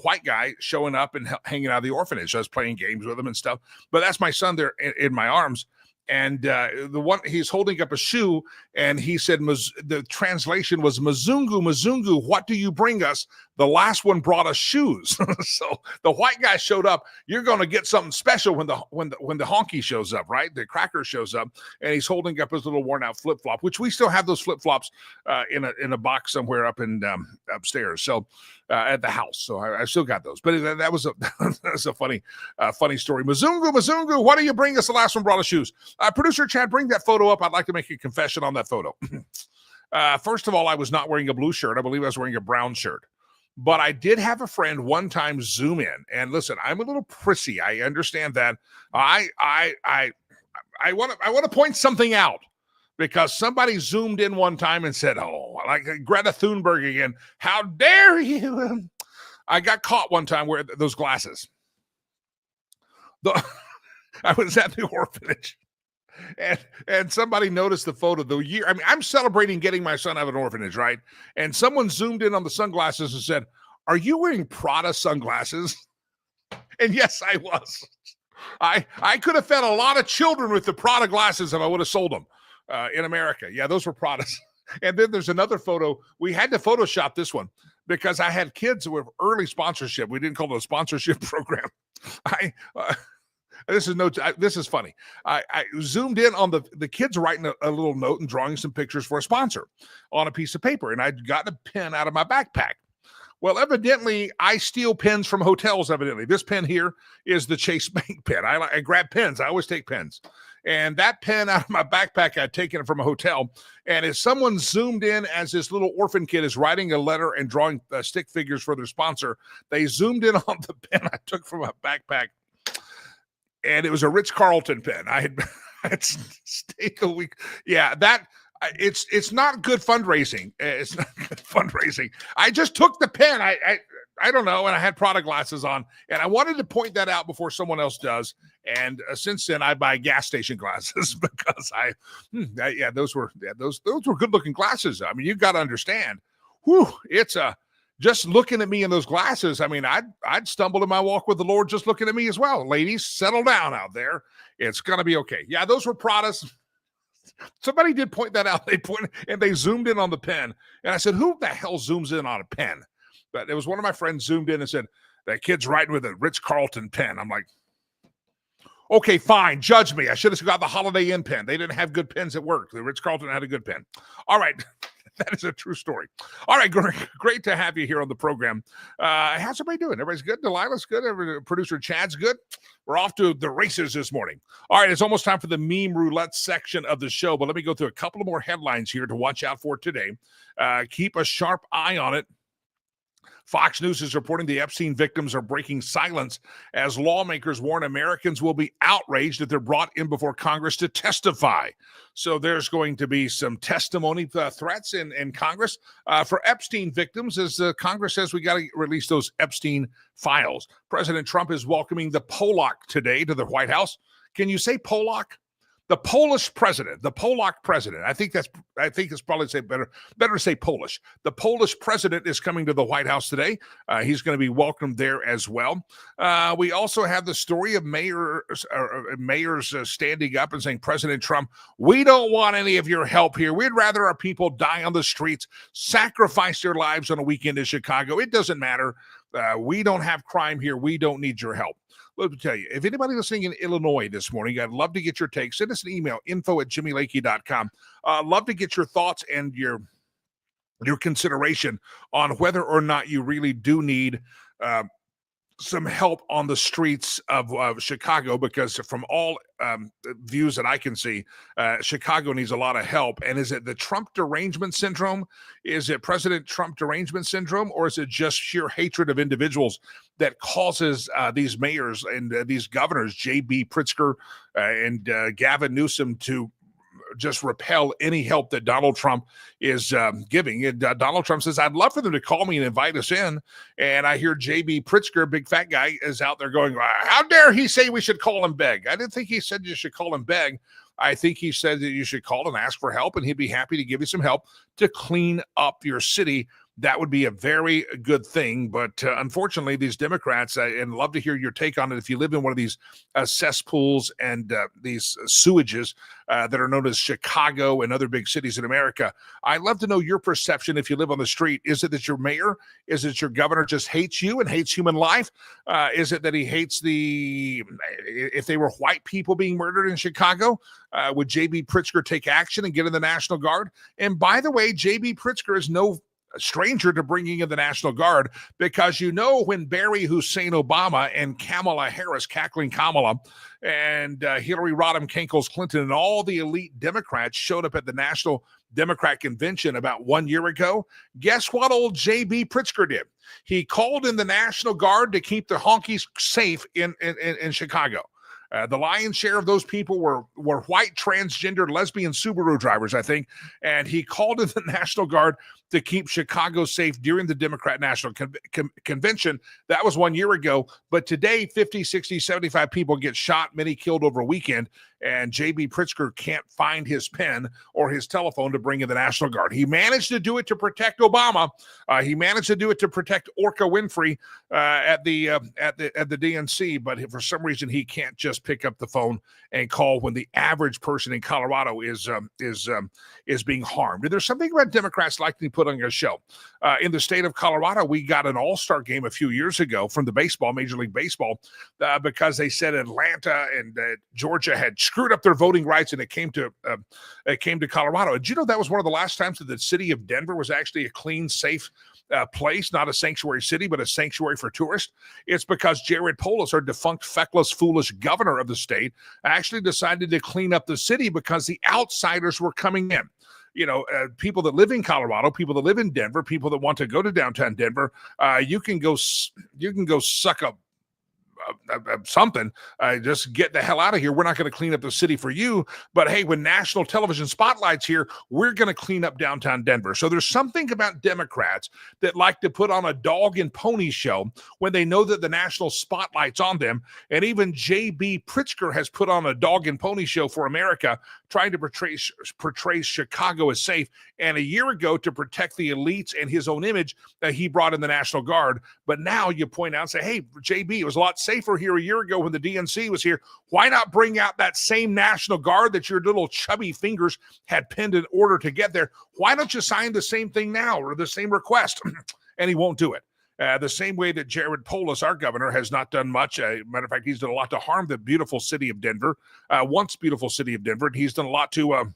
white guy showing up and hanging out of the orphanage. I was playing games with him and stuff. But that's my son there in my arms. And the one he's holding up a shoe, and he said, the translation was, Mzungu, Mzungu, what do you bring us? The last one brought us shoes. So the white guy showed up. You're going to get something special when the honky shows up, right? The cracker shows up, and he's holding up his little worn out flip flop, which we still have those flip flops in a box somewhere up in upstairs. So at the house. So I still got those. But that was a funny story. Mzungu, Mzungu, what do you bring us? The last one brought us shoes. Producer Chad, bring that photo up. I'd like to make a confession on that photo. First of all, I was not wearing a blue shirt. I believe I was wearing a brown shirt. But I did have a friend one time zoom in. And listen, I'm a little prissy. I understand that. I want to point something out, because somebody zoomed in one time and said, oh, like Greta Thunberg again, how dare you? I got caught one time wearing those glasses. I was at the orphanage, and somebody noticed the photo the year. I mean, I'm celebrating getting my son out of an orphanage, right? And someone zoomed in on the sunglasses and said, are you wearing Prada sunglasses? And yes, I was. I could have fed a lot of children with the Prada glasses if I would have sold them in America. Yeah, those were Pradas. And then there's another photo. We had to Photoshop this one because I had kids with early sponsorship. We didn't call it a sponsorship program. This is funny. I zoomed in on the kids writing a little note and drawing some pictures for a sponsor on a piece of paper. And I'd gotten a pen out of my backpack. Well, evidently, I steal pens from hotels, evidently. This pen here is the Chase Bank pen. I grab pens. I always take pens. And that pen out of my backpack, I'd taken it from a hotel. And as someone zoomed in as this little orphan kid is writing a letter and drawing stick figures for their sponsor, they zoomed in on the pen I took from my backpack. And it was a Ritz-Carlton pen. I had stayed a week. Yeah, that It's not good fundraising. It's not good fundraising. I just took the pen. I don't know, and I had product glasses on, and I wanted to point that out before someone else does. And since then, I buy gas station glasses because those were good looking glasses. I mean, you got to understand. It's just looking at me in those glasses. I mean, I'd stumble in my walk with the Lord just looking at me as well. Ladies, settle down out there. It's gonna be okay. Yeah, those were Pradas. Somebody did point that out. They zoomed in on the pen, and I said, "Who the hell zooms in on a pen?" But it was one of my friends zoomed in and said, "That kid's writing with a Ritz-Carlton pen." I'm like, okay, fine, judge me. I should have got the Holiday Inn pen. They didn't have good pens at work. The Ritz-Carlton had a good pen. All right. That is a true story. All right, great to have you here on the program. How's everybody doing? Everybody's good? Delilah's good? Producer Chad's good? We're off to the races this morning. All right, it's almost time for the meme roulette section of the show, but let me go through a couple of more headlines here to watch out for today. Keep a sharp eye on it. Fox News is reporting the Epstein victims are breaking silence as lawmakers warn Americans will be outraged if they're brought in before Congress to testify. So there's going to be some testimony threats in Congress for Epstein victims as Congress says we got to release those Epstein files. President Trump is welcoming the Polak today to the White House. Can you say Polak? The Polish president, the Polak president. I think it's probably better to say Polish. The Polish president is coming to the White House today. He's going to be welcomed there as well. We also have the story of mayors standing up and saying, President Trump, we don't want any of your help here. We'd rather our people die on the streets, sacrifice their lives on a weekend in Chicago. It doesn't matter. We don't have crime here. We don't need your help. Let me tell you, if anybody listening in Illinois this morning, I'd love to get your take. Send us an email, info@jimmylakey.com. Love to get your thoughts and your consideration on whether or not you really do need some help on the streets of Chicago, because from all views that I can see, Chicago needs a lot of help. And is it the Trump derangement syndrome? Is it President Trump derangement syndrome? Or is it just sheer hatred of individuals that causes these mayors and these governors, J.B. Pritzker and Gavin Newsom, to just repel any help that Donald Trump is giving? And Donald Trump says, I'd love for them to call me and invite us in. And I hear J.B. Pritzker, big fat guy, is out there going, how dare he say we should call him beg? I didn't think he said you should call him beg. I think he said that you should call and ask for help, and he'd be happy to give you some help to clean up your city. That would be a very good thing. But unfortunately, these Democrats, and love to hear your take on it, if you live in one of these cesspools and these sewages that are known as Chicago and other big cities in America, I'd love to know your perception if you live on the street. Is it that your mayor, is it your governor just hates you and hates human life? Is it that he hates if they were white people being murdered in Chicago, would J.B. Pritzker take action and get in the National Guard? And by the way, J.B. Pritzker is no stranger to bringing in the National Guard, because when Barry Hussein Obama and Kamala Harris, cackling Kamala, and Hillary Rodham Kankles Clinton and all the elite Democrats showed up at the National Democrat Convention about 1 year ago, guess what old J.B. Pritzker did? He called in the National Guard to keep the honkies safe in Chicago. The lion's share of those people were white, transgender, lesbian Subaru drivers, I think. And he called in the National Guard to keep Chicago safe during the Democrat National Convention. That was 1 year ago. But today, 50, 60, 75 people get shot, many killed over a weekend. And J.B. Pritzker can't find his pen or his telephone to bring in the National Guard. He managed to do it to protect Obama. He managed to do it to protect Orca Winfrey at the DNC. But for some reason, he can't just pick up the phone and call when the average person in Colorado is being harmed. And there's something about Democrats liking to put on your show. In the state of Colorado, we got an all-star game a few years ago from the Major League Baseball, because they said Atlanta and Georgia had screwed up their voting rights, and it came to Colorado. Did you know that was one of the last times that the city of Denver was actually a clean, safe place, not a sanctuary city, but a sanctuary for tourists? It's because Jared Polis, our defunct, feckless, foolish governor of the state, actually decided to clean up the city because the outsiders were coming in. People that live in Colorado, people that live in Denver, people that want to go to downtown Denver, you can go suck a something. Just get the hell out of here. We're not going to clean up the city for you. But hey, when national television spotlight's here, we're going to clean up downtown Denver. So there's something about Democrats that like to put on a dog and pony show when they know that the national spotlight's on them. And even J.B. Pritzger has put on a dog and pony show for America, trying to portray Chicago as safe. And a year ago, to protect the elites and his own image, he brought in the National Guard. But now you point out and say, hey, JB, it was a lot safer here a year ago when the DNC was here. Why not bring out that same National Guard that your little chubby fingers had penned in order to get there? Why don't you sign the same thing now, or the same request? And he won't do it. The same way that Jared Polis, our governor, has not done much. Matter of fact, he's done a lot to harm the beautiful city of Denver, once beautiful city of Denver. And he's done a lot to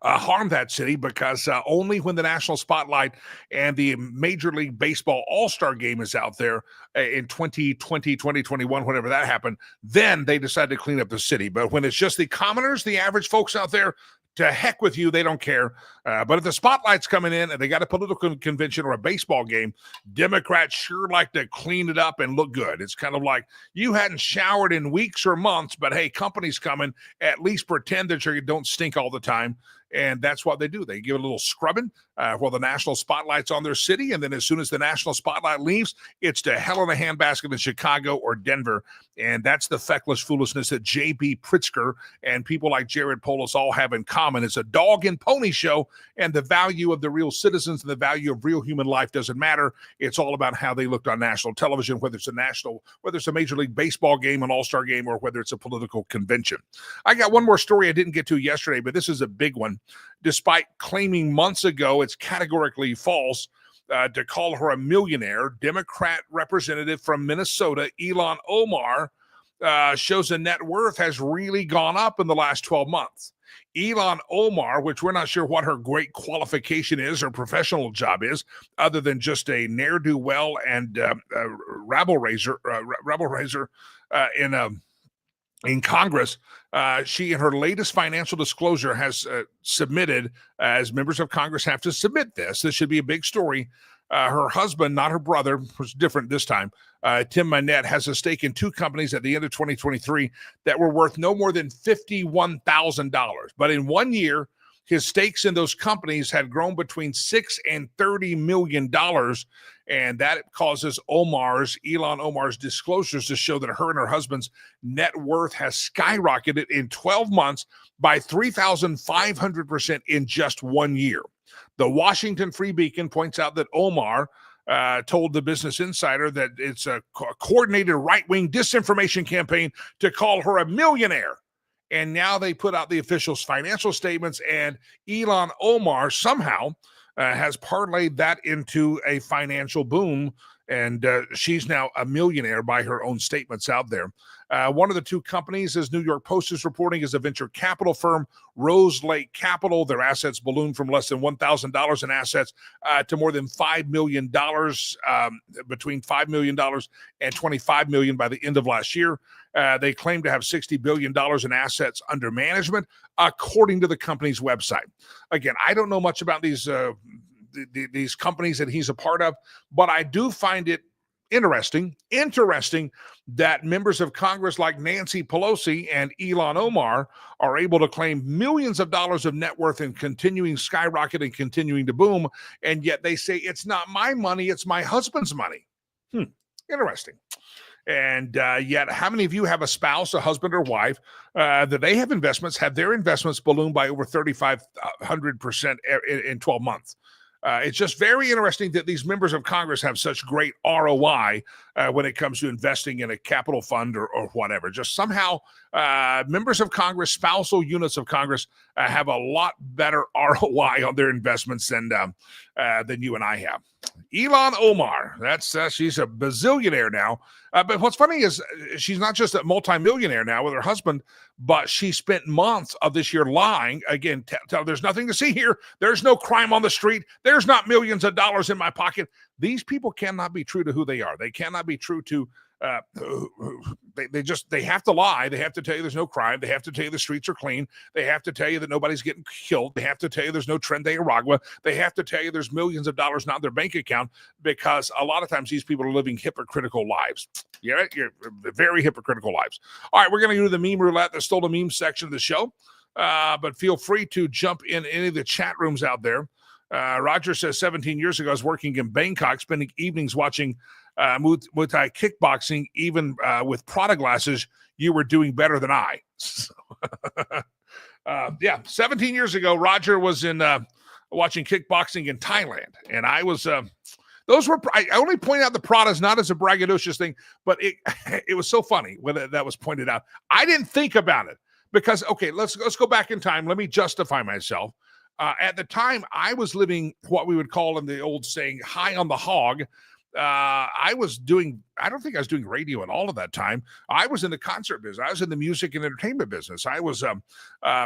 harm that city, because only when the national spotlight and the Major League Baseball All-Star game is out there in 2020, 2021, whenever that happened, then they decide to clean up the city. But when it's just the commoners, the average folks out there, to heck with you, they don't care. But if the spotlight's coming in and they got a political convention or a baseball game, Democrats sure like to clean it up and look good. It's kind of like you hadn't showered in weeks or months, but hey, company's coming, at least pretend that you don't stink all the time. And that's what they do. They give a little scrubbing while the national spotlight's on their city. And then as soon as the national spotlight leaves, it's to hell in a handbasket in Chicago or Denver. And that's the feckless foolishness that J.B. Pritzker and people like Jared Polis all have in common. It's a dog and pony show, and the value of the real citizens and the value of real human life doesn't matter. It's all about how they looked on national television, whether it's a Major League Baseball game, an all-star game, or whether it's a political convention. I got one more story I didn't get to yesterday, but this is a big one. Despite claiming months ago it's categorically false to call her a millionaire, Democrat representative from Minnesota, Ilhan Omar, shows the net worth has really gone up in the last 12 months. Ilhan Omar, which we're not sure what her great qualification is or professional job is, other than just a ne'er-do-well and rabble-raiser in Congress. She, in her latest financial disclosure, has submitted, as members of Congress have to submit this should be a big story. Her husband, not her brother, was different this time, Tim Manette, has a stake in two companies at the end of 2023 that were worth no more than $51,000. But in 1 year, his stakes in those companies had grown between $6 and $30 million. And that causes Ilhan Omar's disclosures to show that her and her husband's net worth has skyrocketed in 12 months by 3,500% in just 1 year. The Washington Free Beacon points out that Omar told the Business Insider that it's a coordinated right-wing disinformation campaign to call her a millionaire. And now they put out the official financial statements, and Ilhan Omar somehow has parlayed that into a financial boom, and she's now a millionaire by her own statements out there. One of the two companies, as New York Post is reporting, is a venture capital firm, Rose Lake Capital. Their assets ballooned from less than $1,000 in assets to more than $5 million, between $5 million and $25 million by the end of last year. They claim to have $60 billion in assets under management, according to the company's website. Again, I don't know much about these companies that he's a part of, but I do find it interesting that members of Congress like Nancy Pelosi and Ilhan Omar are able to claim millions of dollars of net worth and continuing skyrocket and continuing to boom, and yet they say it's not my money, it's my husband's money. Interesting. And yet, how many of you have a spouse, a husband or wife, that they have investments, have their investments ballooned by over 3,500% in 12 months? It's just very interesting that these members of Congress have such great ROI when it comes to investing in a capital fund or whatever. Just somehow members of Congress, spousal units of Congress, have a lot better ROI on their investments than you and I have. Ilhan Omar, she's a bazillionaire now. But what's funny is she's not just a multimillionaire now with her husband, but she spent months of this year lying. Again, there's nothing to see here. There's no crime on the street. There's not millions of dollars in my pocket. These people cannot be true to who they are. They cannot be true to They have to lie. They have to tell you there's no crime. They have to tell you the streets are clean. They have to tell you that nobody's getting killed. They have to tell you there's no Tren de Aragua. They have to tell you there's millions of dollars not in their bank account, because a lot of times these people are living hypocritical lives. You're very hypocritical lives. All right, we're going to go to the meme roulette, the Stole the Meme section of the show. But feel free to jump in any of the chat rooms out there. Roger says 17 years ago, I was working in Bangkok, spending evenings watching Muay Thai kickboxing. Even with Prada glasses, you were doing better than I. So, 17 years ago, Roger was in watching kickboxing in Thailand, and I was. I only point out the Pradas not as a braggadocious thing, but it was so funny when that was pointed out. I didn't think about it because, okay, let's go back in time. Let me justify myself. At the time, I was living what we would call in the old saying, high on the hog. I don't think I was doing radio at all at that time. I was in the concert business. I was in the music and entertainment business. I was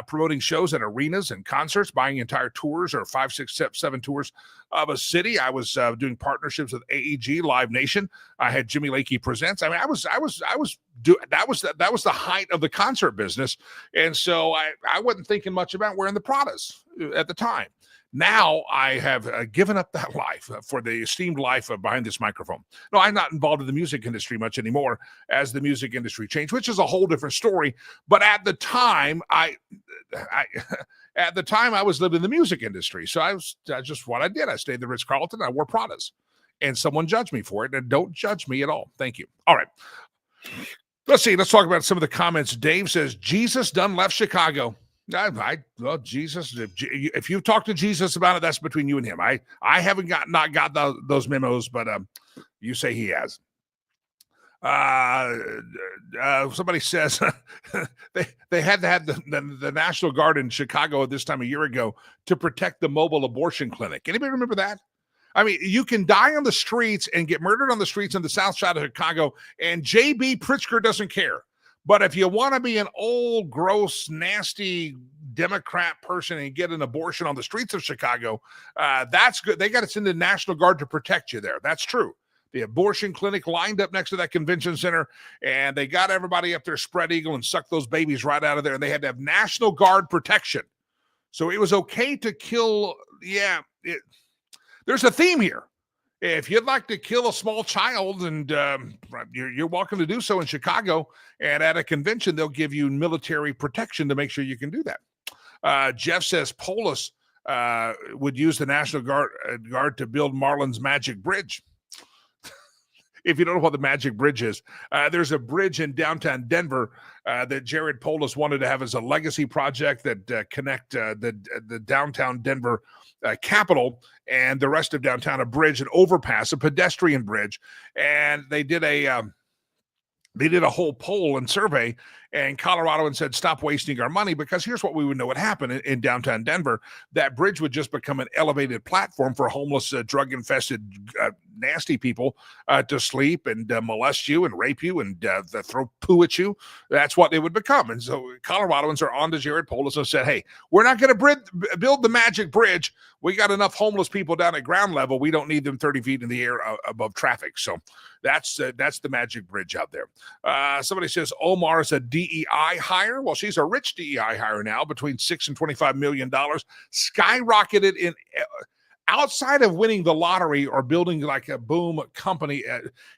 promoting shows at arenas and concerts, buying entire tours or 5, 6, 7 tours of a city. I was doing partnerships with AEG, Live Nation. I had Jimmy Lakey Presents. I mean, that was the height of the concert business. And so I wasn't thinking much about wearing the Pradas at the time. Now I have given up that life for the esteemed life of behind this microphone. No, I'm not involved in the music industry much anymore as the music industry changed, which is a whole different story. But at the time, I was living in the music industry. So that's just what I did. I stayed at the Ritz-Carlton. I wore Pradas, and someone judged me for it. And don't judge me at all. Thank you. All right. Let's see. Let's talk about some of the comments. Dave says, Jesus done left Chicago. Well, Jesus, if you've talked to Jesus about it, that's between you and him. I haven't not got those memos, but you say he has. Somebody says they had to have the National Guard in Chicago at this time a year ago to protect the mobile abortion clinic. Anybody remember that? I mean, you can die on the streets and get murdered on the streets in the south side of Chicago, and J.B. Pritzger doesn't care. But if you want to be an old, gross, nasty Democrat person and get an abortion on the streets of Chicago, that's good. They got to send the National Guard to protect you there. That's true. The abortion clinic lined up next to that convention center, and they got everybody up there spread eagle and sucked those babies right out of there, and they had to have National Guard protection. So it was okay to kill. Yeah, there's a theme here. If you'd like to kill a small child, and you're welcome to do so in Chicago, and at a convention, they'll give you military protection to make sure you can do that. Jeff says Polis would use the National Guard to build Marlon's Magic Bridge. If you don't know what the Magic Bridge is, there's a bridge in downtown Denver that Jared Polis wanted to have as a legacy project that connect the downtown Denver capital and the rest of downtown, a bridge, an overpass, a pedestrian bridge. And they did a whole poll and survey, and Colorado said, stop wasting our money, because here's what we would know would happen in downtown Denver. That bridge would just become an elevated platform for homeless, drug-infested, nasty people to sleep and molest you and rape you and throw poo at you. That's what they would become. And so Coloradoans are on to Jared Polis and said, hey, we're not going to build the Magic Bridge. We got enough homeless people down at ground level. We don't need them 30 feet in the air above traffic. So that's the Magic Bridge out there. Somebody says Omar is a DEI hire. Well, she's a rich DEI hire now, between $6 and $25 million, skyrocketed in outside of winning the lottery or building like a boom company.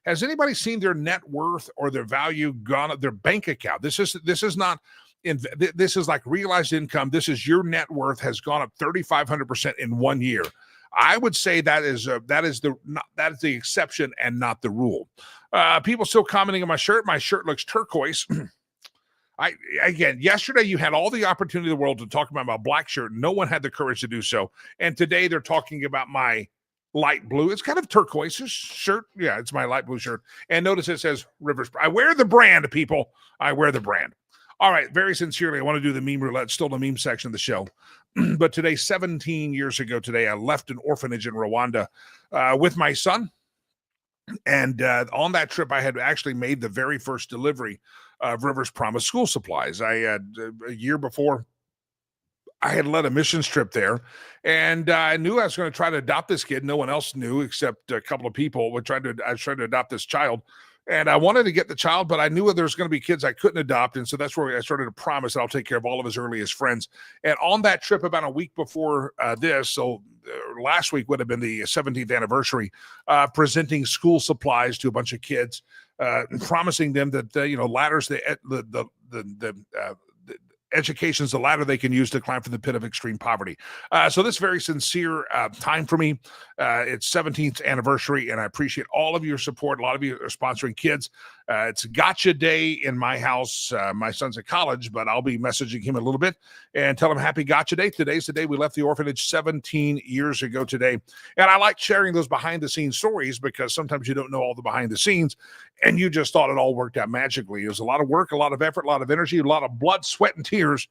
Has anybody seen their net worth or their value gone up, their bank account? This is not. This is like realized income. This is your net worth has gone up 3,500% in 1 year. I would say that is the exception and not the rule. People still commenting on my shirt. My shirt looks turquoise. Yesterday you had all the opportunity in the world to talk about my black shirt. No one had the courage to do so. And today they're talking about my light blue. It's kind of turquoise shirt. Yeah, it's my light blue shirt. And notice it says Rivers. I wear the brand, people. I wear the brand. All right, very sincerely, I want to do the meme roulette, still the meme section of the show. But today, 17 years ago today, I left an orphanage in Rwanda with my son. And on that trip, I had actually made the very first delivery of Rivers Promise school supplies. I had a year before, I had led a missions trip there, and I knew I was going to try to adopt this kid. No one else knew except a couple of people. I was trying to adopt this child. And I wanted to get the child, but I knew there was going to be kids I couldn't adopt. And so that's where I started to promise that I'll take care of all of his earliest friends. And on that trip, about a week before this, so last week would have been the 17th anniversary, presenting school supplies to a bunch of kids, promising them that, ladders, the education's the ladder they can use to climb from the pit of extreme poverty. So this is very sincere time for me. It's 17th anniversary, and I appreciate all of your support. A lot of you are sponsoring kids. It's Gotcha Day in my house. My son's at college, but I'll be messaging him a little bit and tell him happy Gotcha Day. Today's the day we left the orphanage 17 years ago today. And I like sharing those behind-the-scenes stories because sometimes you don't know all the behind-the-scenes, and you just thought it all worked out magically. It was a lot of work, a lot of effort, a lot of energy, a lot of blood, sweat, and tears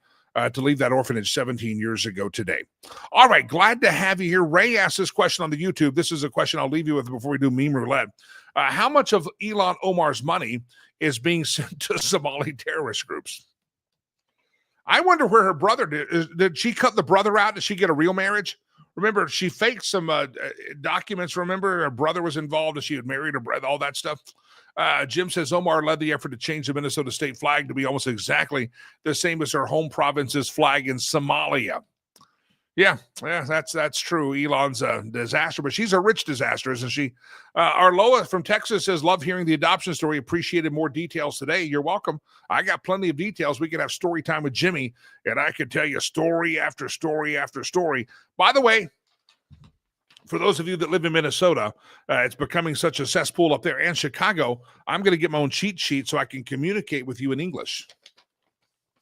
to leave that orphanage 17 years ago today. All right, glad to have you here. Ray asked this question on the YouTube. This is a question I'll leave you with before we do meme roulette. How much of Ilhan Omar's money is being sent to Somali terrorist groups? I wonder where her brother did. Did she cut the brother out? Did she get a real marriage? Remember, she faked some documents. Remember, her brother was involved and she had married her brother, all that stuff. Jim says Omar led the effort to change the Minnesota state flag to be almost exactly the same as her home province's flag in Somalia. Yeah, that's true. Elon's a disaster, but she's a rich disaster, isn't she? Arloa from Texas says, love hearing the adoption story. Appreciated more details today. You're welcome. I got plenty of details. We could have story time with Jimmy, and I could tell you story after story after story. By the way, for those of you that live in Minnesota, it's becoming such a cesspool up there, and Chicago. I'm going to get my own cheat sheet so I can communicate with you in English.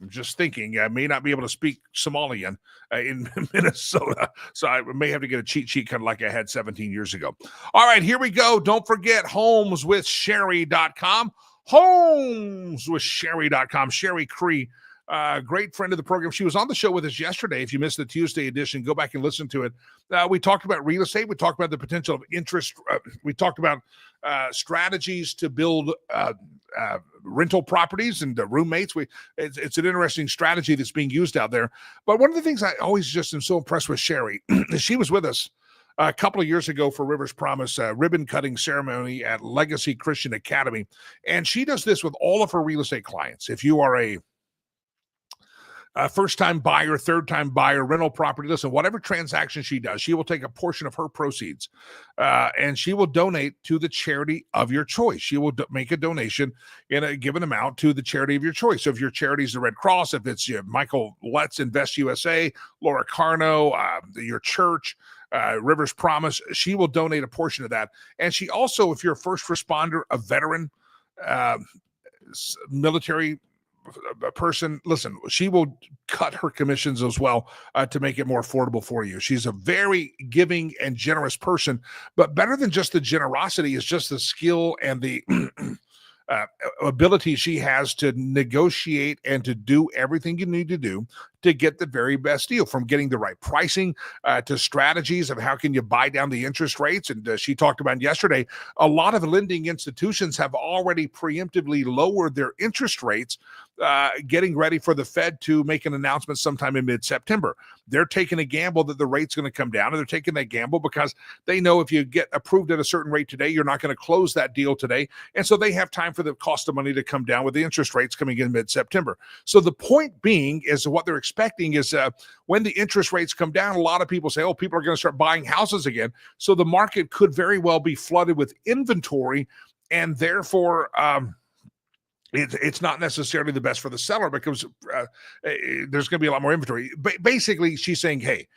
I'm just thinking I may not be able to speak Somalian in Minnesota, so I may have to get a cheat sheet kind of like I had 17 years ago. All right, here we go. Don't forget homeswithsherry.com. Homeswithsherry.com. Sherry Cree, great friend of the program. She was on the show with us yesterday. If you missed the Tuesday edition, go back and listen to it. We talked about real estate. We talked about the potential of interest. We talked about strategies to build rental properties and roommates. It's an interesting strategy that's being used out there. But one of the things I always just am so impressed with Sherry is she was with us a couple of years ago for Rivers Promise ribbon cutting ceremony at Legacy Christian Academy. And she does this with all of her real estate clients. If you are a first-time buyer, third-time buyer, rental property, listen, whatever transaction she does, she will take a portion of her proceeds and she will donate to the charity of your choice. She will make a donation in a given amount to the charity of your choice. So if your charity is the Red Cross, if it's Michael Let's Invest USA, Laura Carno, your church, Rivers Promise, she will donate a portion of that. And she also, if you're a first responder, a veteran, military person, listen, she will cut her commissions as well to make it more affordable for you. She's a very giving and generous person, but better than just the generosity is just the skill and the ability she has to negotiate and to do everything you need to do to get the very best deal, from getting the right pricing to strategies of how can you buy down the interest rates. And she talked about yesterday, a lot of lending institutions have already preemptively lowered their interest rates, getting ready for the Fed to make an announcement sometime in mid-September. They're taking a gamble that the rate's going to come down, and they're taking that gamble because they know if you get approved at a certain rate today, you're not going to close that deal today. And so they have time for the cost of money to come down with the interest rates coming in mid-September. So the point being is what they're expecting is when the interest rates come down, a lot of people say, oh, people are going to start buying houses again. So the market could very well be flooded with inventory, and therefore it's not necessarily the best for the seller because there's going to be a lot more inventory. But basically, she's saying, hey,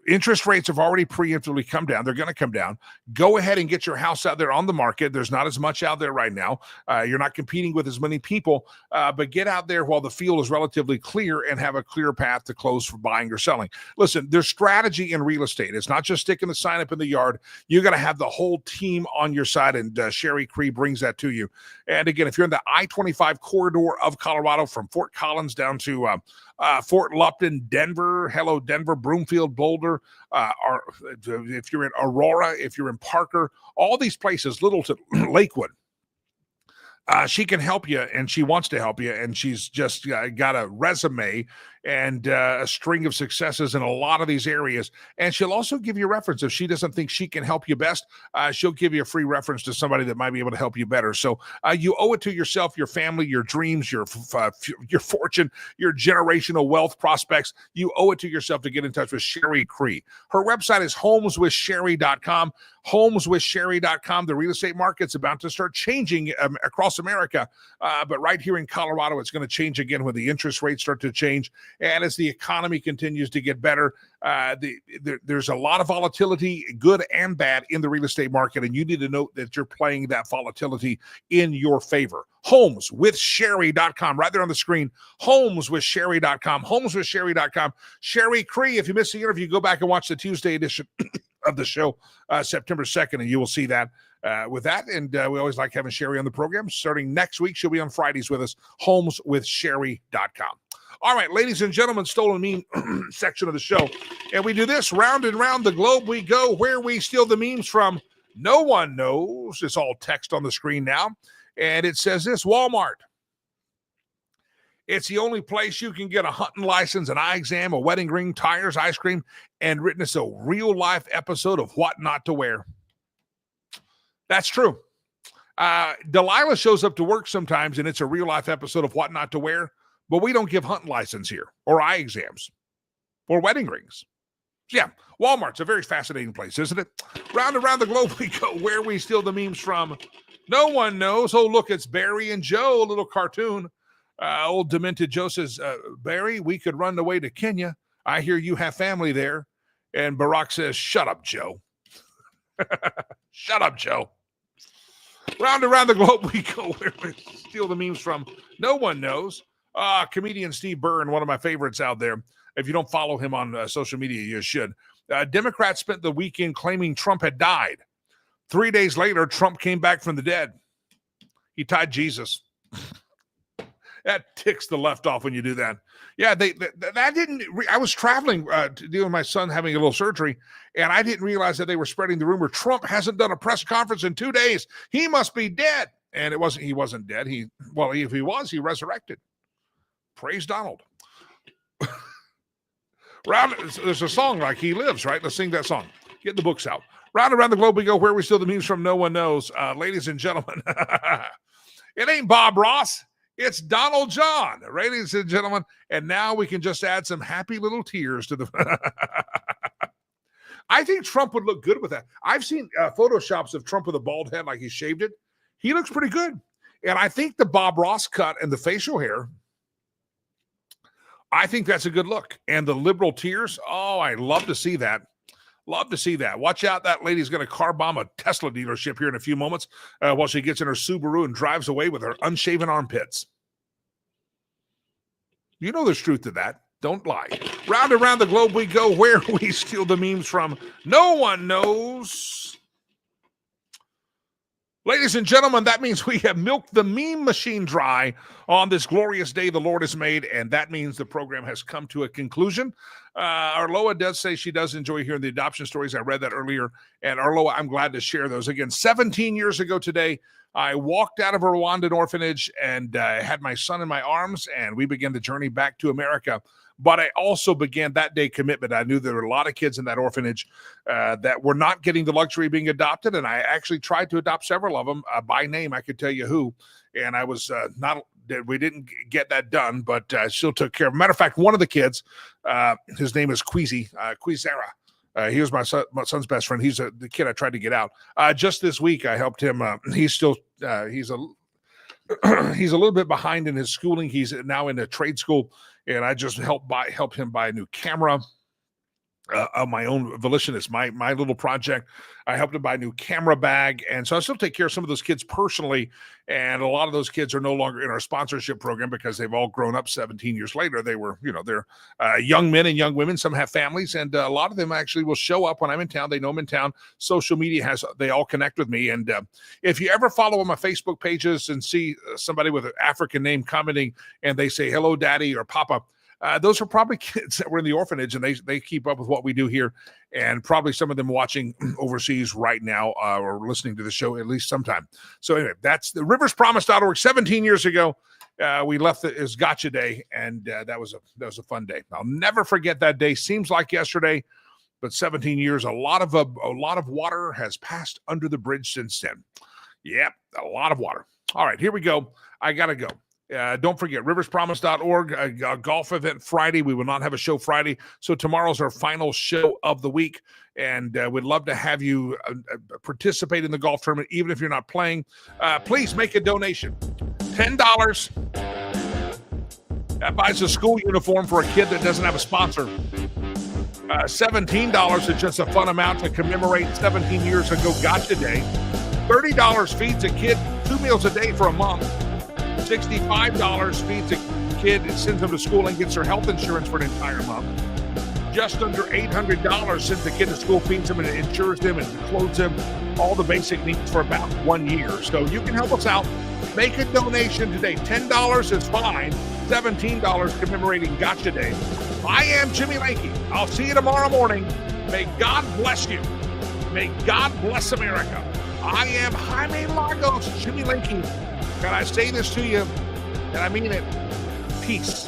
interest rates have already preemptively come down. They're going to come down. Go ahead and get your house out there on the market. There's not as much out there right now. You're not competing with as many people, but get out there while the field is relatively clear and have a clear path to close for buying or selling. Listen, there's strategy in real estate. It's not just sticking the sign up in the yard. You got to have the whole team on your side, and Sherry Cree brings that to you. And again, if you're in the I-25 corridor of Colorado from Fort Collins down to Fort Lupton, Denver, hello, Denver, Broomfield, Boulder, or if you're in Aurora, if you're in Parker, all these places, little to Lakewood, she can help you, and she wants to help you, and she's just got a resume and a string of successes in a lot of these areas. And she'll also give you a reference. If she doesn't think she can help you best, she'll give you a free reference to somebody that might be able to help you better. So you owe it to yourself, your family, your dreams, your fortune, your generational wealth prospects. You owe it to yourself to get in touch with Sherry Cree. Her website is homeswithsherry.com. Homeswithsherry.com. The real estate market's about to start changing across America, but right here in Colorado, it's going to change again when the interest rates start to change. And as the economy continues to get better, there's a lot of volatility, good and bad, in the real estate market, and you need to know that you're playing that volatility in your favor. Homeswithsherry.com, right there on the screen. Homeswithsherry.com. Homeswithsherry.com. Sherry Cree, if you missed the interview, go back and watch the Tuesday edition of the show, September 2nd, and you will see that. With that, and we always like having Sherry on the program. Starting next week, she'll be on Fridays with us. Homeswithsherry.com. All right, ladies and gentlemen, stolen meme section of the show. And we do this, round and round the globe we go. Where we steal the memes from, no one knows. It's all text on the screen now. And it says this: Walmart. It's the only place you can get a hunting license, an eye exam, a wedding ring, tires, ice cream, and witness a real-life episode of What Not to Wear. That's true. Delilah shows up to work sometimes, and it's a real-life episode of What Not to Wear, but we don't give hunting license here, or eye exams, or wedding rings. Yeah, Walmart's a very fascinating place, isn't it? Round and around the globe we go. Where we steal the memes from, no one knows. Oh, look, it's Barry and Joe, a little cartoon. Old demented Joe says, Barry, we could run away to Kenya. I hear you have family there. And Barack says, shut up, Joe. Shut up, Joe. Round and around the globe we go. Where we steal the memes from, no one knows. Comedian Steve Byrne, one of my favorites out there. If you don't follow him on social media, you should. Democrats spent the weekend claiming Trump had died. 3 days later, Trump came back from the dead. He tied Jesus. That ticks the left off when you do that. Yeah, that didn't. I was traveling to deal with my son having a little surgery, and I didn't realize that they were spreading the rumor Trump hasn't done a press conference in 2 days. He must be dead. And it wasn't. He wasn't dead. If he was, he resurrected. Praise Donald. There's a song like He Lives, right? Let's sing that song. Get the books out. Round around the globe we go. Where we steal the memes from, no one knows. Ladies and gentlemen, it ain't Bob Ross. It's Donald John, ladies and gentlemen. And now we can just add some happy little tears to the... I think Trump would look good with that. I've seen photoshops of Trump with a bald head, like he shaved it. He looks pretty good. And I think the Bob Ross cut and the facial hair, I think that's a good look. And the liberal tears, oh, I love to see that. Love to see that. Watch out. That lady's going to car bomb a Tesla dealership here in a few moments while she gets in her Subaru and drives away with her unshaven armpits. You know there's truth to that. Don't lie. Round and round the globe we go. Where we steal the memes from, no one knows. Ladies and gentlemen, that means we have milked the meme machine dry on this glorious day the Lord has made, and that means the program has come to a conclusion. Arloa does say she does enjoy hearing the adoption stories. I read that earlier, and Arloa, I'm glad to share those. Again, 17 years ago today, I walked out of a Rwandan orphanage and had my son in my arms, and we began the journey back to America. But I also began that day commitment. I knew there were a lot of kids in that orphanage that were not getting the luxury of being adopted, and I actually tried to adopt several of them by name. I could tell you who, and I was we didn't get that done, but I still took care of them. Matter of fact, one of the kids, his name is Quizera. He was my son's best friend. He's the kid I tried to get out. Just this week, I helped him. He's a little bit behind in his schooling. He's now in a trade school, and I just helped him buy a new camera of my own volition. It's my little project. I helped him buy a new camera bag, and so I still take care of some of those kids personally. And a lot of those kids are no longer in our sponsorship program because they've all grown up 17 years later. They were, they're young men and young women. Some have families, and a lot of them actually will show up when I'm in town. They know I'm in town. Social media they all connect with me. And if you ever follow on my Facebook pages and see somebody with an African name commenting and they say, hello, daddy or papa, those are probably kids that were in the orphanage, and they keep up with what we do here, and probably some of them watching overseas right now or listening to the show at least sometime. So anyway, that's the riverspromise.org 17 years ago, we left it as Gotcha Day, and that was a fun day. I'll never forget that day. Seems like yesterday, but 17 years. A lot of water has passed under the bridge since then. Yep, a lot of water. All right, here we go. I gotta go. Don't forget, riverspromise.org, golf event Friday. We will not have a show Friday, so tomorrow's our final show of the week, and we'd love to have you participate in the golf tournament, even if you're not playing. Please make a donation. $10. That buys a school uniform for a kid that doesn't have a sponsor. $17 is just a fun amount to commemorate 17 years ago Gotcha Day. $30 feeds a kid 2 meals a day for a month. $65 feeds a kid and sends them to school and gets their health insurance for an entire month. Just under $800 sends the kid to school, feeds them and insures them and clothes them, all the basic needs for about 1 year. So you can help us out. Make a donation today. $10 is fine. $17 commemorating Gotcha Day. I am Jimmy Lakey. I'll see you tomorrow morning. May God bless you. May God bless America. I am Jaime Lagos, Jimmy Lakey. Can I say this to you? And I mean it. Peace.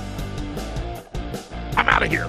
I'm out of here.